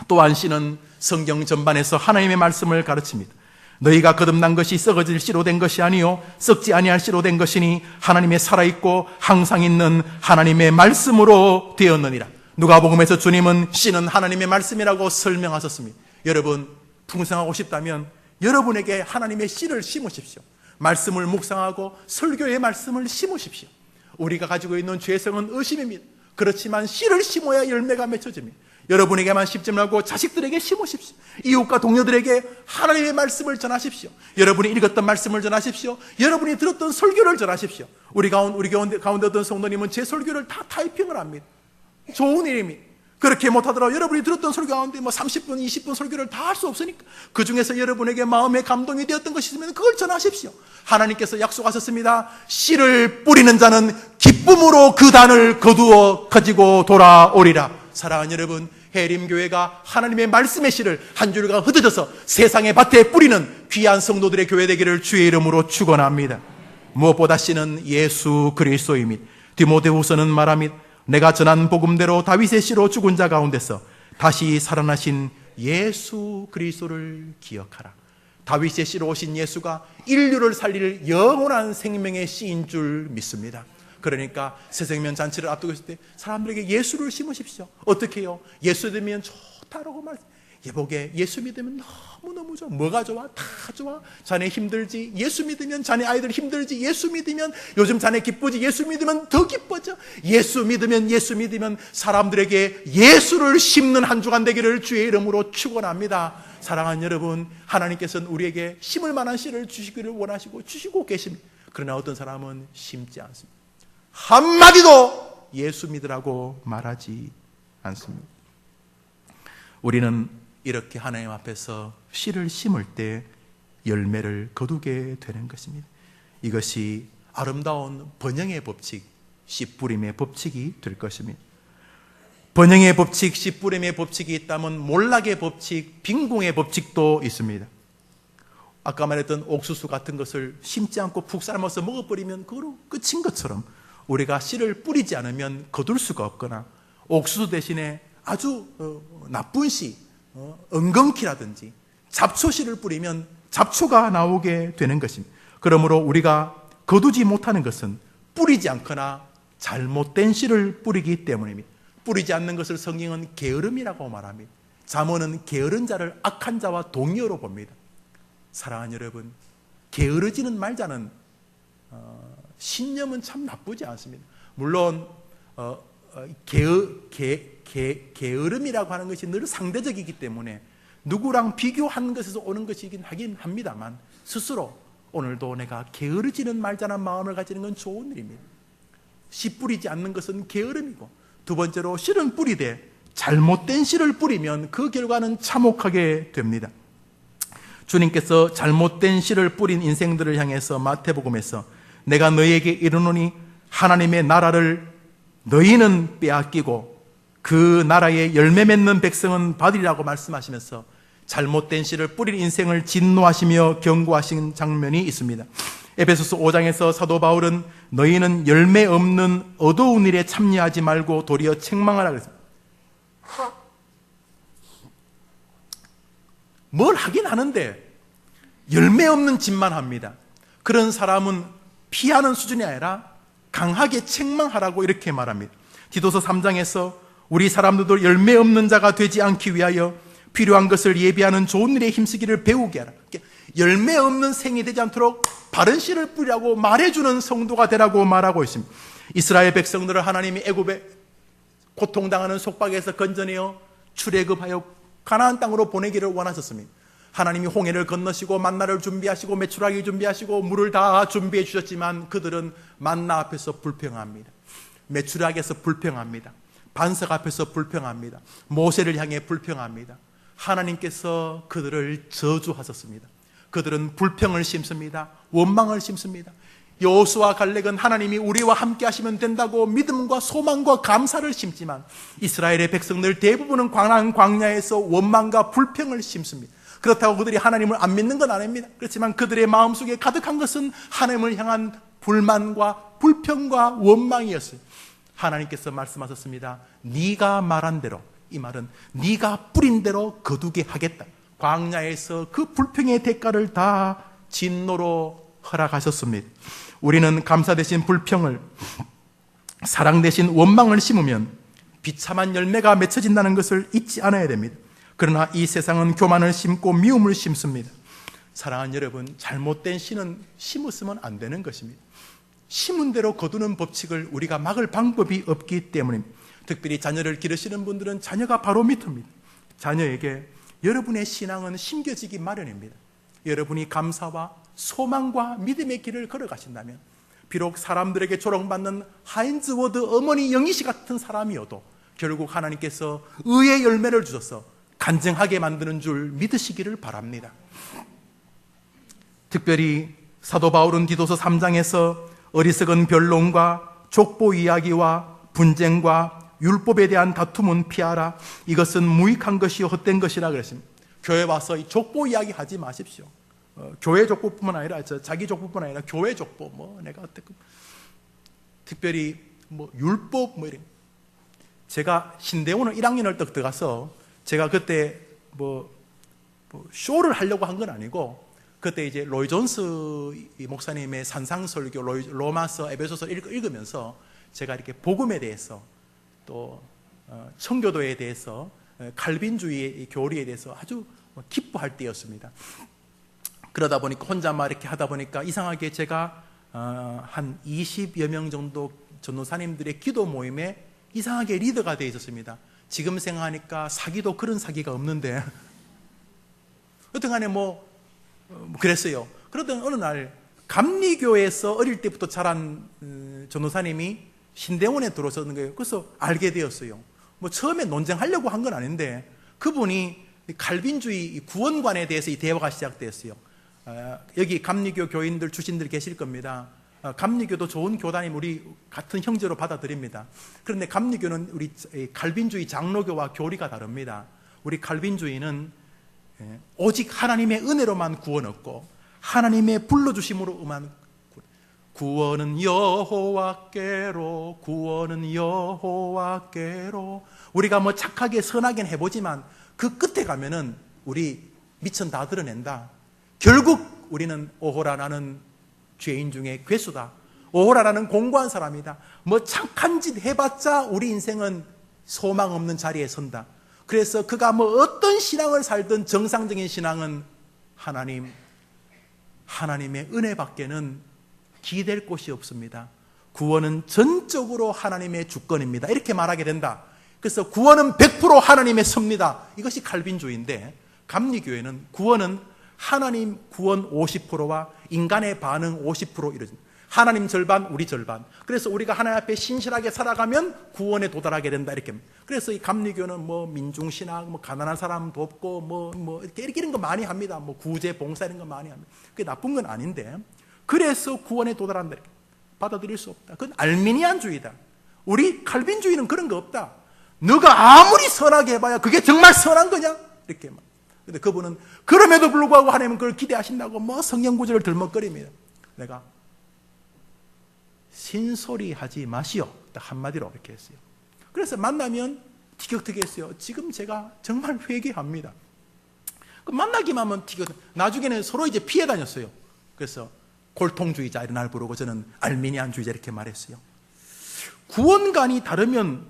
또한 씨는 성경 전반에서 하나님의 말씀을 가르칩니다. 너희가 거듭난 것이 썩어질 씨로 된 것이 아니요 썩지 아니할 씨로 된 것이니 하나님의 살아있고 항상 있는 하나님의 말씀으로 되었느니라. 누가복음에서 주님은 씨는 하나님의 말씀이라고 설명하셨습니다. 여러분, 풍성하고 싶다면 여러분에게 하나님의 씨를 심으십시오. 말씀을 묵상하고 설교의 말씀을 심으십시오. 우리가 가지고 있는 죄성은 의심입니다. 그렇지만 씨를 심어야 열매가 맺혀집니다. 여러분에게만 심지 말고 자식들에게 심으십시오. 이웃과 동료들에게 하나님의 말씀을 전하십시오. 여러분이 읽었던 말씀을 전하십시오. 여러분이 들었던 설교를 전하십시오. 우리 가운데 어떤 성도님은 제 설교를 다 타이핑을 합니다. 좋은 일입니다. 그렇게 못하더라도 여러분이 들었던 설교 가운데 30분, 20분 설교를 다 할 수 없으니까 그 중에서 여러분에게 마음에 감동이 되었던 것이 있으면 그걸 전하십시오. 하나님께서 약속하셨습니다. 씨를 뿌리는 자는 기쁨으로 그 단을 거두어 가지고 돌아오리라. 사랑하는 여러분, 해림교회가 하나님의 말씀의 씨를 한 줄과 흩어져서 세상의 밭에 뿌리는 귀한 성도들의 교회 되기를 주의 이름으로 축원합니다. 무엇보다 씨는 예수 그리스도입니다. 디모데후서는 말합니다. 내가 전한 복음대로 다윗의 씨로 죽은 자 가운데서 다시 살아나신 예수 그리스도를 기억하라. 다윗의 씨로 오신 예수가 인류를 살릴 영원한 생명의 씨인 줄 믿습니다. 그러니까 새생명 잔치를 앞두고 있을 때 사람들에게 예수를 심으십시오. 어떻게 해요? 예수 믿으면 좋다라고 말해요. 예복에 예수 믿으면 너무너무 좋아. 뭐가 좋아? 다 좋아. 자네 힘들지? 예수 믿으면 자네 아이들 힘들지? 예수 믿으면 요즘 자네 기쁘지? 예수 믿으면 더 기뻐져. 예수 믿으면 사람들에게 예수를 심는 한 주간 되기를 주의 이름으로 축원합니다. 사랑하는 여러분, 하나님께서는 우리에게 심을 만한 씨를 주시기를 원하시고 주시고 계십니다. 그러나 어떤 사람은 심지 않습니다. 한마디도 예수 믿으라고 말하지 않습니다. 우리는 이렇게 하나님 앞에서 씨를 심을 때 열매를 거두게 되는 것입니다. 이것이 아름다운 번영의 법칙, 씨 뿌림의 법칙이 될 것입니다. 번영의 법칙, 씨 뿌림의 법칙이 있다면 몰락의 법칙, 빈궁의 법칙도 있습니다. 아까 말했던 옥수수 같은 것을 심지 않고 푹 삶아서 먹어버리면 그거로 끝인 것처럼 우리가 씨를 뿌리지 않으면 거둘 수가 없거나 옥수수 대신에 아주 나쁜 씨, 엉겅퀴라든지 잡초씨를 뿌리면 잡초가 나오게 되는 것입니다. 그러므로 우리가 거두지 못하는 것은 뿌리지 않거나 잘못된 씨를 뿌리기 때문입니다. 뿌리지 않는 것을 성경은 게으름이라고 말합니다. 잠언은 게으른 자를 악한 자와 동의어로 봅니다. 사랑하는 여러분, 게으르지는 말자는 신념은 참 나쁘지 않습니다. 물론 게으름이라고 하는 것이 늘 상대적이기 때문에 누구랑 비교하는 것에서 오는 것이긴 하긴 합니다만 스스로 오늘도 내가 게으르지는 말자는 마음을 가지는 건 좋은 일입니다. 씨 뿌리지 않는 것은 게으름이고, 두 번째로 씨는 뿌리되 잘못된 씨를 뿌리면 그 결과는 참혹하게 됩니다. 주님께서 잘못된 씨를 뿌린 인생들을 향해서 마태복음에서 내가 너희에게 이르노니 하나님의 나라를 너희는 빼앗기고 그 나라의 열매 맺는 백성은 받으리라고 말씀하시면서 잘못된 씨를 뿌린 인생을 진노하시며 경고하신 장면이 있습니다. 에베소서 5장에서 사도 바울은 너희는 열매 없는 어두운 일에 참여하지 말고 도리어 책망하라 그랬습니다. 뭘 하긴 하는데 열매 없는 짓만 합니다. 그런 사람은 피하는 수준이 아니라 강하게 책망하라고 이렇게 말합니다. 디도서 3장에서 우리 사람들도 열매 없는 자가 되지 않기 위하여 필요한 것을 예비하는 좋은 일에 힘쓰기를 배우게 하라. 열매 없는 생이 되지 않도록 바른 씨를 뿌리라고 말해주는 성도가 되라고 말하고 있습니다. 이스라엘 백성들을 하나님이 애굽에 고통당하는 속박에서 건져내어 출애굽하여 가나안 땅으로 보내기를 원하셨습니다. 하나님이 홍해를 건너시고 만나를 준비하시고 메추라기 준비하시고 물을 다 준비해 주셨지만 그들은 만나 앞에서 불평합니다. 메추라기에서 불평합니다. 반석 앞에서 불평합니다. 모세를 향해 불평합니다. 하나님께서 그들을 저주하셨습니다. 그들은 불평을 심습니다. 원망을 심습니다. 여호수아 갈렙은 하나님이 우리와 함께 하시면 된다고 믿음과 소망과 감사를 심지만 이스라엘의 백성들 대부분은 광야에서 원망과 불평을 심습니다. 그렇다고 그들이 하나님을 안 믿는 건 아닙니다. 그렇지만 그들의 마음속에 가득한 것은 하나님을 향한 불만과 불평과 원망이었어요. 하나님께서 말씀하셨습니다. 네가 말한 대로, 이 말은 네가 뿌린 대로 거두게 하겠다. 광야에서 그 불평의 대가를 다 진노로 허락하셨습니다. 우리는 감사 대신 불평을, 사랑 대신 원망을 심으면 비참한 열매가 맺혀진다는 것을 잊지 않아야 됩니다. 그러나 이 세상은 교만을 심고 미움을 심습니다. 사랑하는 여러분, 잘못된 씨는 심었으면 안 되는 것입니다. 심은 대로 거두는 법칙을 우리가 막을 방법이 없기 때문입니다. 특별히 자녀를 기르시는 분들은 자녀가 바로 밑입니다. 자녀에게 여러분의 신앙은 심겨지기 마련입니다. 여러분이 감사와 소망과 믿음의 길을 걸어가신다면 비록 사람들에게 조롱받는 하인즈 워드 어머니 영희씨 같은 사람이어도 결국 하나님께서 의의 열매를 주셔서 간증하게 만드는 줄 믿으시기를 바랍니다. 특별히 사도 바울은 디도서 3장에서 어리석은 변론과 족보 이야기와 분쟁과 율법에 대한 다툼은 피하라. 이것은 무익한 것이요 헛된 것이라 그랬습니다. 교회 와서 이 족보 이야기 하지 마십시오. 교회 족보뿐만 아니라 자기 족보뿐만 아니라 교회 족보 내가 어떻게 특별히 율법 이런. 제가 신대원을 1학년을 딱 들어가서 제가 그때 쇼를 하려고 한 건 아니고 그때 이제 로이 존스 목사님의 산상설교 로마서 에베소서 읽으면서 제가 이렇게 복음에 대해서 또 청교도에 대해서 칼빈주의의 교리에 대해서 아주 기뻐할 때였습니다. 그러다 보니까 혼자 막 이렇게 하다 보니까 이상하게 제가 한 20여 명 정도 전도사님들의 기도 모임에 이상하게 리더가 되어 있었습니다. 지금 생각하니까 사기도 그런 사기가 없는데 어떻게 간에 그랬어요. 그러던 어느 날 감리교에서 어릴 때부터 자란 전도사님이 신대원에 들어서는 거예요. 그래서 알게 되었어요. 뭐 처음에 논쟁하려고 한 건 아닌데 그분이 칼빈주의 구원관에 대해서 이 대화가 시작되었어요. 여기 감리교 교인들 출신들 계실 겁니다. 감리교도 좋은 교단임 우리 같은 형제로 받아들입니다. 그런데 감리교는 우리 칼빈주의 장로교와 교리가 다릅니다. 우리 칼빈주의는 오직 하나님의 은혜로만 구원 얻고 하나님의 불러주심으로만 구원은 여호와께로 구원은 여호와께로 우리가 뭐 착하게 선하게 해보지만 그 끝에 가면은 우리 미천 다 드러낸다. 결국 우리는 오호라 나는 죄인 중에 괴수다. 오호라 나는 공고한 사람이다. 뭐 착한 짓 해봤자 우리 인생은 소망 없는 자리에 선다. 그래서 그가 뭐 어떤 신앙을 살든 정상적인 신앙은 하나님의 은혜밖에는 기댈 곳이 없습니다. 구원은 전적으로 하나님의 주권입니다. 이렇게 말하게 된다. 그래서 구원은 100% 하나님의 섭니다. 이것이 칼빈주의인데 감리교회는 구원은 하나님 구원 50%와 인간의 반응 50% 이루어집니다. 하나님 절반, 우리 절반. 그래서 우리가 하나님 앞에 신실하게 살아가면 구원에 도달하게 된다. 이렇게. 그래서 이 감리교는 뭐 민중신앙, 뭐 가난한 사람 돕고 이렇게 이런 거 많이 합니다. 뭐 구제, 봉사 이런 거 많이 합니다. 그게 나쁜 건 아닌데. 그래서 구원에 도달한다. 이렇게. 받아들일 수 없다. 그건 알미니안주의다. 우리 칼빈주의는 그런 거 없다. 너가 아무리 선하게 해봐야 그게 정말 선한 거냐? 이렇게. 근데 그분은 그럼에도 불구하고 하나님은 그걸 기대하신다고 뭐 성경 구절을 들먹거립니다. 내가 신소리 하지 마시오. 딱 한마디로 이렇게 했어요. 그래서 만나면 티격태격했어요. 지금 제가 정말 회개합니다. 만나기만 하면 티격태격. 나중에는 서로 이제 피해 다녔어요. 그래서 골통주의자 이런 날 부르고 저는 알미니안주의자 이렇게 말했어요. 구원관이 다르면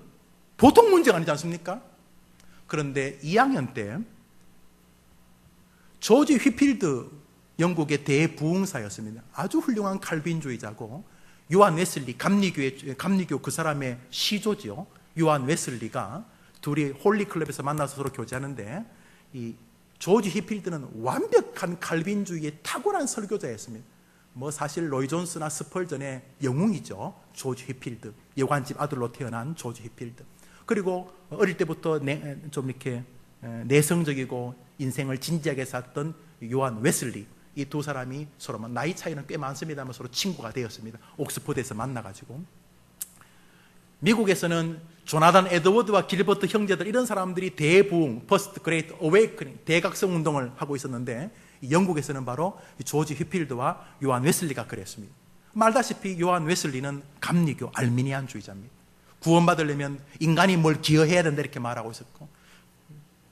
보통 문제가 아니지 않습니까? 그런데 2학년 때 조지 휘필드 영국의 대부흥사였습니다. 아주 훌륭한 칼빈주의자고 요한 웨슬리 감리교 그 사람의 시조죠. 요한 웨슬리가 둘이 홀리클럽에서 만나서 서로 교제하는데 이 조지 휘필드는 완벽한 칼빈주의의 탁월한 설교자였습니다. 뭐 사실 로이 존스나 스펄전의 영웅이죠. 조지 휘필드, 여관집 아들로 태어난 조지 휘필드. 그리고 어릴 때부터 좀 이렇게 내성적이고 인생을 진지하게 살았던 요한 웨슬리. 이 두 사람이 서로 나이 차이는 꽤 많습니다만 서로 친구가 되었습니다. 옥스퍼드에서 만나가지고. 미국에서는 조나단 에드워드와 길버트 형제들 이런 사람들이 대부흥, 퍼스트 그레이트 어웨이크닝, 대각성 운동을 하고 있었는데 영국에서는 바로 조지 휘필드와 요한 웨슬리가 그랬습니다. 말다시피 요한 웨슬리는 감리교 알미니안주의자입니다. 구원받으려면 인간이 뭘 기여해야 된다 이렇게 말하고 있었고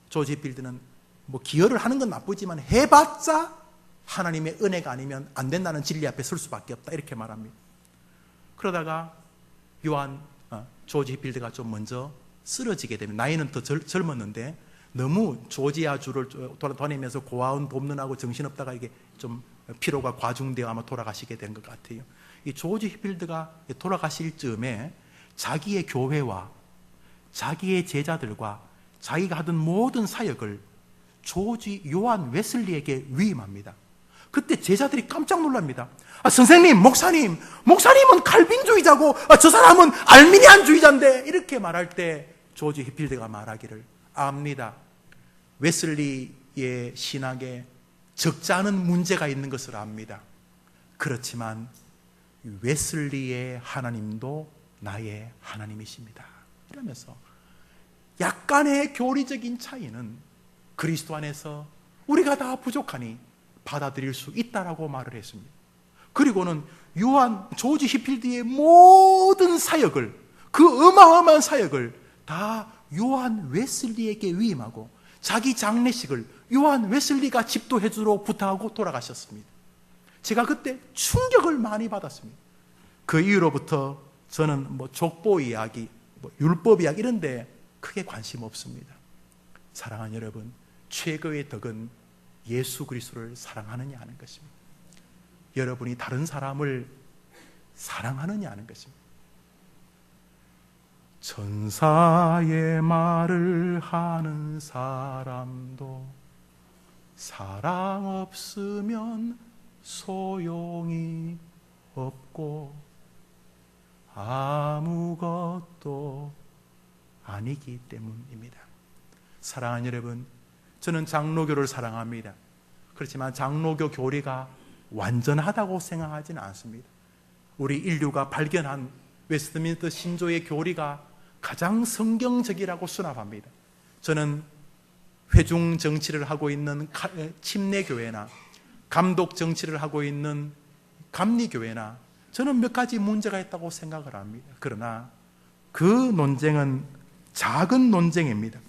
조지 휘필드는 뭐 기여를 하는 건 나쁘지만 해봤자 하나님의 은혜가 아니면 안 된다는 진리 앞에 설 수밖에 없다 이렇게 말합니다. 그러다가 조지 휘필드가 좀 먼저 쓰러지게 됩니다. 나이는 더 젊었는데 너무 조지아주를 돌아다니면서 고아원 돕는하고 정신없다가 이게 좀 피로가 과중되어 아마 돌아가시게 된 것 같아요. 이 조지 휘필드가 돌아가실 즈음에 자기의 교회와 자기의 제자들과 자기가 하던 모든 사역을 요한 웨슬리에게 위임합니다. 그때 제자들이 깜짝 놀랍니다. 선생님, 목사님은 칼빈주의자고 저 사람은 알미니안주의자인데 이렇게 말할 때 조지 휘필드가 말하기를 압니다. 웨슬리의 신학에 적지 않은 문제가 있는 것을 압니다. 그렇지만 웨슬리의 하나님도 나의 하나님이십니다. 이러면서 약간의 교리적인 차이는 그리스도 안에서 우리가 다 부족하니 받아들일 수 있다라고 말을 했습니다. 그리고는 조지 휘필드의 모든 사역을, 그 어마어마한 사역을 다 요한 웨슬리에게 위임하고 자기 장례식을 요한 웨슬리가 집도해주러 부탁하고 돌아가셨습니다. 제가 그때 충격을 많이 받았습니다. 그 이후로부터 저는 뭐 족보 이야기, 율법 이야기 이런 데 크게 관심 없습니다. 사랑하는 여러분, 최고의 덕은 예수 그리스도를 사랑하느냐 하는 것입니다. 여러분이 다른 사람을 사랑하느냐 하는 것입니다. 천사의 말을 하는 사람도 사랑 없으면 소용이 없고 아무것도 아니기 때문입니다. 사랑하는 여러분, 저는 장로교를 사랑합니다. 그렇지만 장로교 교리가 완전하다고 생각하지는 않습니다. 우리 인류가 발견한 웨스트민스터 신조의 교리가 가장 성경적이라고 수납합니다. 저는 회중 정치를 하고 있는 침례교회나 감독 정치를 하고 있는 감리교회나 저는 몇 가지 문제가 있다고 생각을 합니다. 그러나 그 논쟁은 작은 논쟁입니다.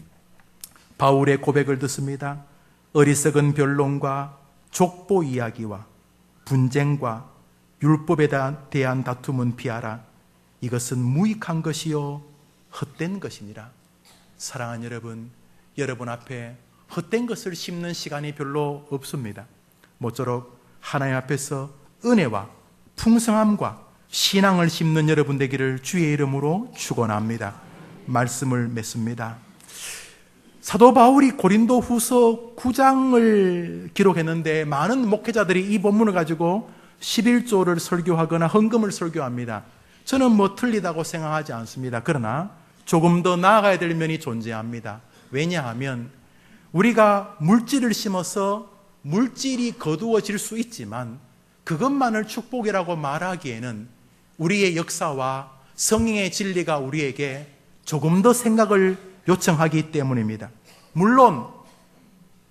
바울의 고백을 듣습니다. 어리석은 변론과 족보 이야기와 분쟁과 율법에 대한 다툼은 피하라. 이것은 무익한 것이요 헛된 것이니라. 사랑하는 여러분, 여러분 앞에 헛된 것을 심는 시간이 별로 없습니다. 모쪼록 하나님 앞에서 은혜와 풍성함과 신앙을 심는 여러분 되기를 주의 이름으로 축원합니다. 말씀을 맺습니다. 사도 바울이 고린도 후서 9장을 기록했는데 많은 목회자들이 이 본문을 가지고 11조를 설교하거나 헌금을 설교합니다. 저는 틀리다고 생각하지 않습니다. 그러나 조금 더 나아가야 될 면이 존재합니다. 왜냐하면 우리가 물질을 심어서 물질이 거두어질 수 있지만 그것만을 축복이라고 말하기에는 우리의 역사와 성령의 진리가 우리에게 조금 더 생각을 요청하기 때문입니다. 물론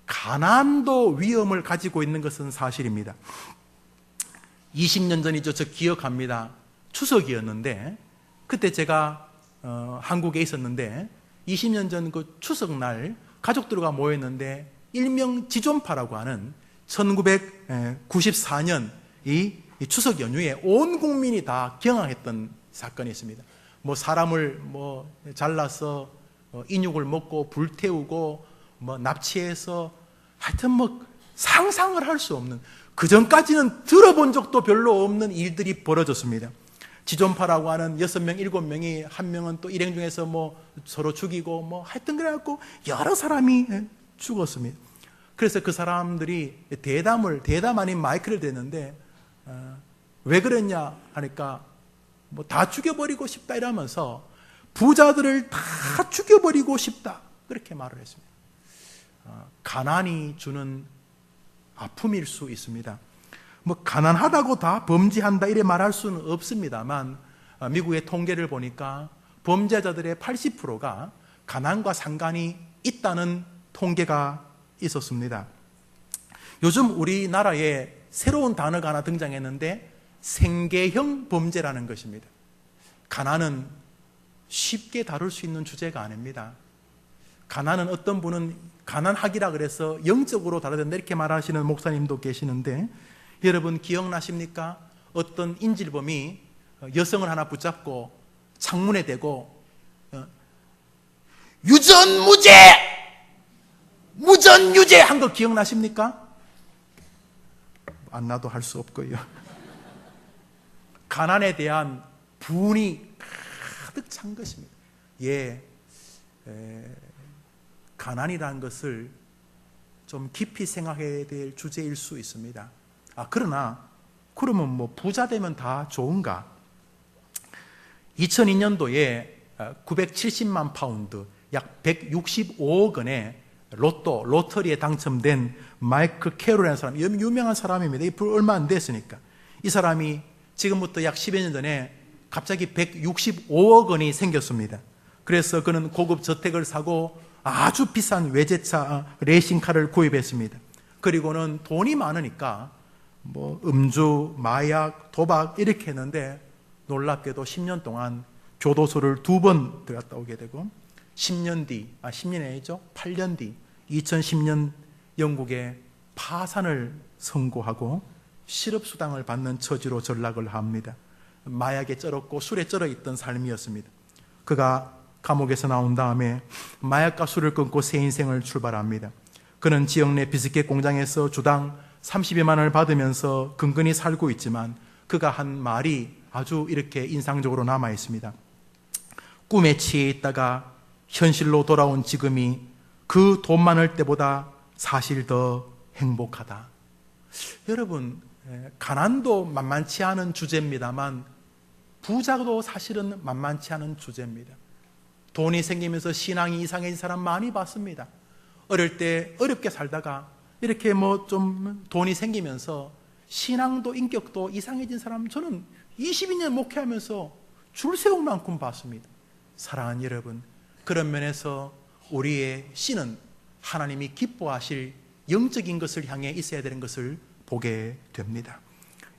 가난도 위험을 가지고 있는 것은 사실입니다. 20년 전이죠. 저 기억합니다. 추석이었는데 그때 제가 한국에 있었는데 20년 전 그 추석날 가족들과 모였는데 일명 지존파라고 하는 1994년 이 추석 연휴에 온 국민이 다 경악했던 사건이 있습니다. 사람을 잘라서 인육을 먹고 불태우고 납치해서 하여튼 상상을 할 수 없는, 그 전까지는 들어본 적도 별로 없는 일들이 벌어졌습니다. 지존파라고 하는 6명, 7명이 한 명은 또 일행 중에서 서로 죽이고 하여튼 그래갖고 여러 사람이 죽었습니다. 그래서 그 사람들이 대담 아닌 마이크를 대는데 왜 그랬냐 하니까 다 죽여버리고 싶다 이러면서 부자들을 다 죽여버리고 싶다 그렇게 말을 했습니다. 가난이 주는 아픔일 수 있습니다. 가난하다고 다 범죄한다 이래 말할 수는 없습니다만 미국의 통계를 보니까 범죄자들의 80%가 가난과 상관이 있다는 통계가 있었습니다. 요즘 우리나라에 새로운 단어가 하나 등장했는데 생계형 범죄라는 것입니다. 가난은 쉽게 다룰 수 있는 주제가 아닙니다. 가난은 어떤 분은 가난하기라 그래서 영적으로 다뤄야 된다 이렇게 말하시는 목사님도 계시는데 여러분 기억나십니까? 어떤 인질범이 여성을 하나 붙잡고 창문에 대고 유전무죄! 무전유죄! 한 거 기억나십니까? 안 나도 할 수 없고요. 가난에 대한 분이 가득 찬 것입니다. 가난이라는 것을 좀 깊이 생각해야 될 주제일 수 있습니다. 그러면 부자 되면 다 좋은가? 2002년도에 970만 파운드, 약 165억 원의 로터리에 당첨된 마이클 캐롤이라는 사람, 유명한 사람입니다. 이 얼마 안 됐으니까. 이 사람이 지금부터 약 10여 년 전에 갑자기 165억 원이 생겼습니다. 그래서 그는 고급 저택을 사고 아주 비싼 외제차, 레이싱카를 구입했습니다. 그리고는 돈이 많으니까 음주, 마약, 도박 이렇게 했는데 놀랍게도 10년 동안 교도소를 2번 들어갔다 오게 되고 10년이 아니죠. 8년 뒤 2010년 영국에 파산을 선고하고 실업수당을 받는 처지로 전락을 합니다. 마약에 쩔었고 술에 쩔어 있던 삶이었습니다. 그가 감옥에서 나온 다음에 마약과 술을 끊고 새 인생을 출발합니다. 그는 지역 내 비스켓 공장에서 주당 30여만 원을 받으면서 근근히 살고 있지만 그가 한 말이 아주 이렇게 인상적으로 남아 있습니다. 꿈에 취해 있다가 현실로 돌아온 지금이 그 돈 많을 때보다 사실 더 행복하다. 여러분, 가난도 만만치 않은 주제입니다만 부자도 사실은 만만치 않은 주제입니다. 돈이 생기면서 신앙이 이상해진 사람 많이 봤습니다. 어릴 때 어렵게 살다가 이렇게 좀 돈이 생기면서 신앙도 인격도 이상해진 사람 저는 22년 목회하면서 줄 세울 만큼 봤습니다. 사랑하는 여러분, 그런 면에서 우리의 씨는 하나님이 기뻐하실 영적인 것을 향해 있어야 되는 것을 보게 됩니다.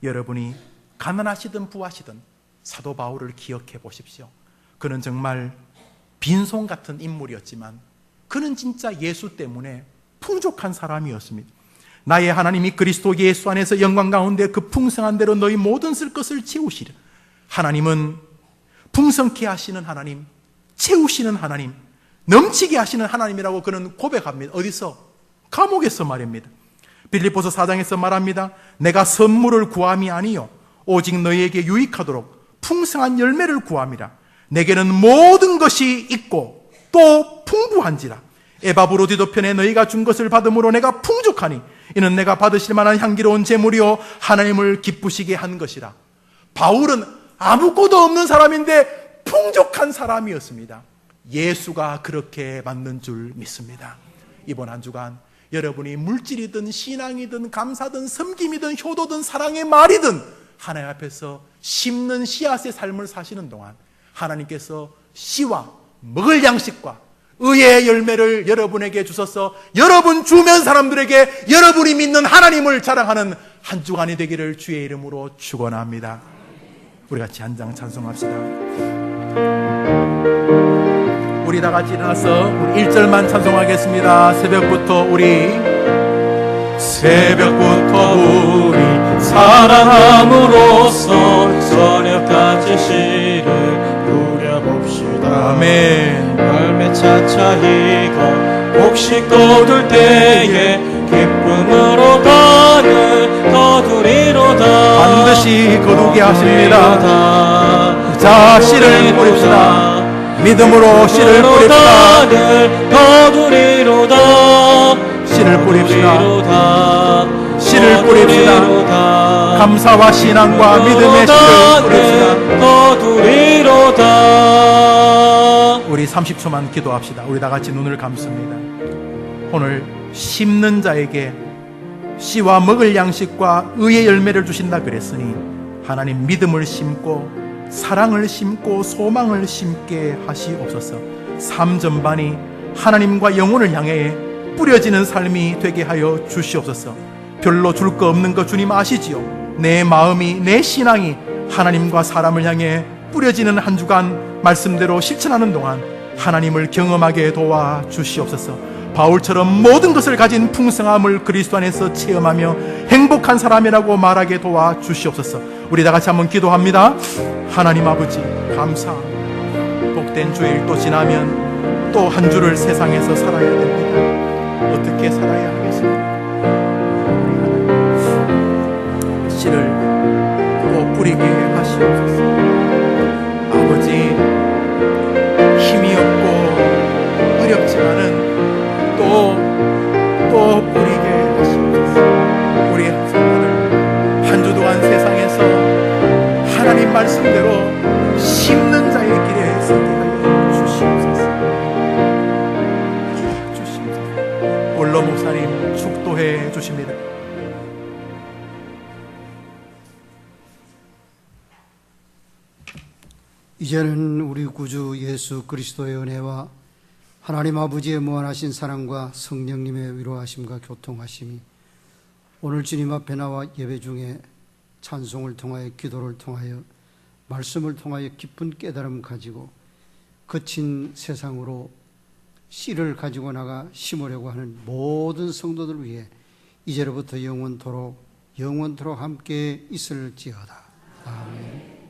여러분이 가난하시든 부하시든 사도 바울을 기억해 보십시오. 그는 정말 빈손 같은 인물이었지만 그는 진짜 예수 때문에 풍족한 사람이었습니다. 나의 하나님이 그리스도 예수 안에서 영광 가운데 그 풍성한 대로 너희 모든 쓸 것을 채우시리라. 하나님은 풍성케 하시는 하나님, 채우시는 하나님, 넘치게 하시는 하나님이라고 그는 고백합니다. 어디서? 감옥에서 말입니다. 빌립보서 4장에서 말합니다. 내가 선물을 구함이 아니요 오직 너희에게 유익하도록 풍성한 열매를 구함이라. 내게는 모든 것이 있고 또 풍부한지라. 에바브로디도 편에 너희가 준 것을 받음으로 내가 풍족하니 이는 내가 받으실 만한 향기로운 제물이요 하나님을 기쁘시게 한 것이라. 바울은 아무것도 없는 사람인데 풍족한 사람이었습니다. 예수가 그렇게 만든 줄 믿습니다. 이번 한 주간 여러분이 물질이든 신앙이든 감사든 섬김이든 효도든 사랑의 말이든 하나님 앞에서 심는 씨앗의 삶을 사시는 동안 하나님께서 씨와 먹을 양식과 의의 열매를 여러분에게 주셔서 여러분 주변 사람들에게 여러분이 믿는 하나님을 자랑하는 한 주간이 되기를 주의 이름으로 축원합니다. 우리 같이 한 장 찬송합시다. 우리 다 같이 일어나서 우리 1절만 찬송하겠습니다. 새벽부터 우리 사랑함으로써 저녁까지 씨를 누려봅시다. 아멘. 열매 차차히고 곡식 거둘 때에 기쁨으로 가는 거두리로다. 반드시 거두게 하십니다. 자, 씨를 뿌립시다. 믿음으로 씨를 뿌립시다. 거두리로다. 씨를 뿌립시다. 씨를 뿌립시다. 감사와 신앙과 믿음의 씨를 뿌립시다. 우리 30초만 기도합시다. 우리 다 같이 눈을 감습니다. 오늘 심는 자에게 씨와 먹을 양식과 의의 열매를 주신다 그랬으니 하나님 믿음을 심고 사랑을 심고 소망을 심게 하시옵소서. 삶 전반이 하나님과 영혼을 향해 뿌려지는 삶이 되게 하여 주시옵소서. 별로 줄 거 없는 거 주님 아시지요? 내 마음이, 내 신앙이 하나님과 사람을 향해 뿌려지는 한 주간 말씀대로 실천하는 동안 하나님을 경험하게 도와 주시옵소서. 바울처럼 모든 것을 가진 풍성함을 그리스도 안에서 체험하며 행복한 사람이라고 말하게 도와 주시옵소서. 우리 다 같이 한번 기도합니다. 하나님 아버지 감사. 복된 주일 또 지나면 또 한 주를 세상에서 살아야 됩니다. 어떻게 살아야 하겠습니까? 씨를 또 뿌리게 하시옵소서. 아버지 힘이 없고 어렵지만은 또 뿌리게 하시옵소서. 우리 성도들 한 주 동안 세상에서 하나님 말씀대로 심는 자의 길에 서게 하여 주시옵소서. 원로 목사님 축도해 주십니다. 이제는 우리 구주 예수 그리스도의 은혜와 하나님 아버지의 무한하신 사랑과 성령님의 위로하심과 교통하심이 오늘 주님 앞에 나와 예배 중에 찬송을 통하여 기도를 통하여 말씀을 통하여 깊은 깨달음 가지고 거친 세상으로 씨를 가지고 나가 심으려고 하는 모든 성도들 위해 이제로부터 영원토록 함께 있을지어다. 아멘.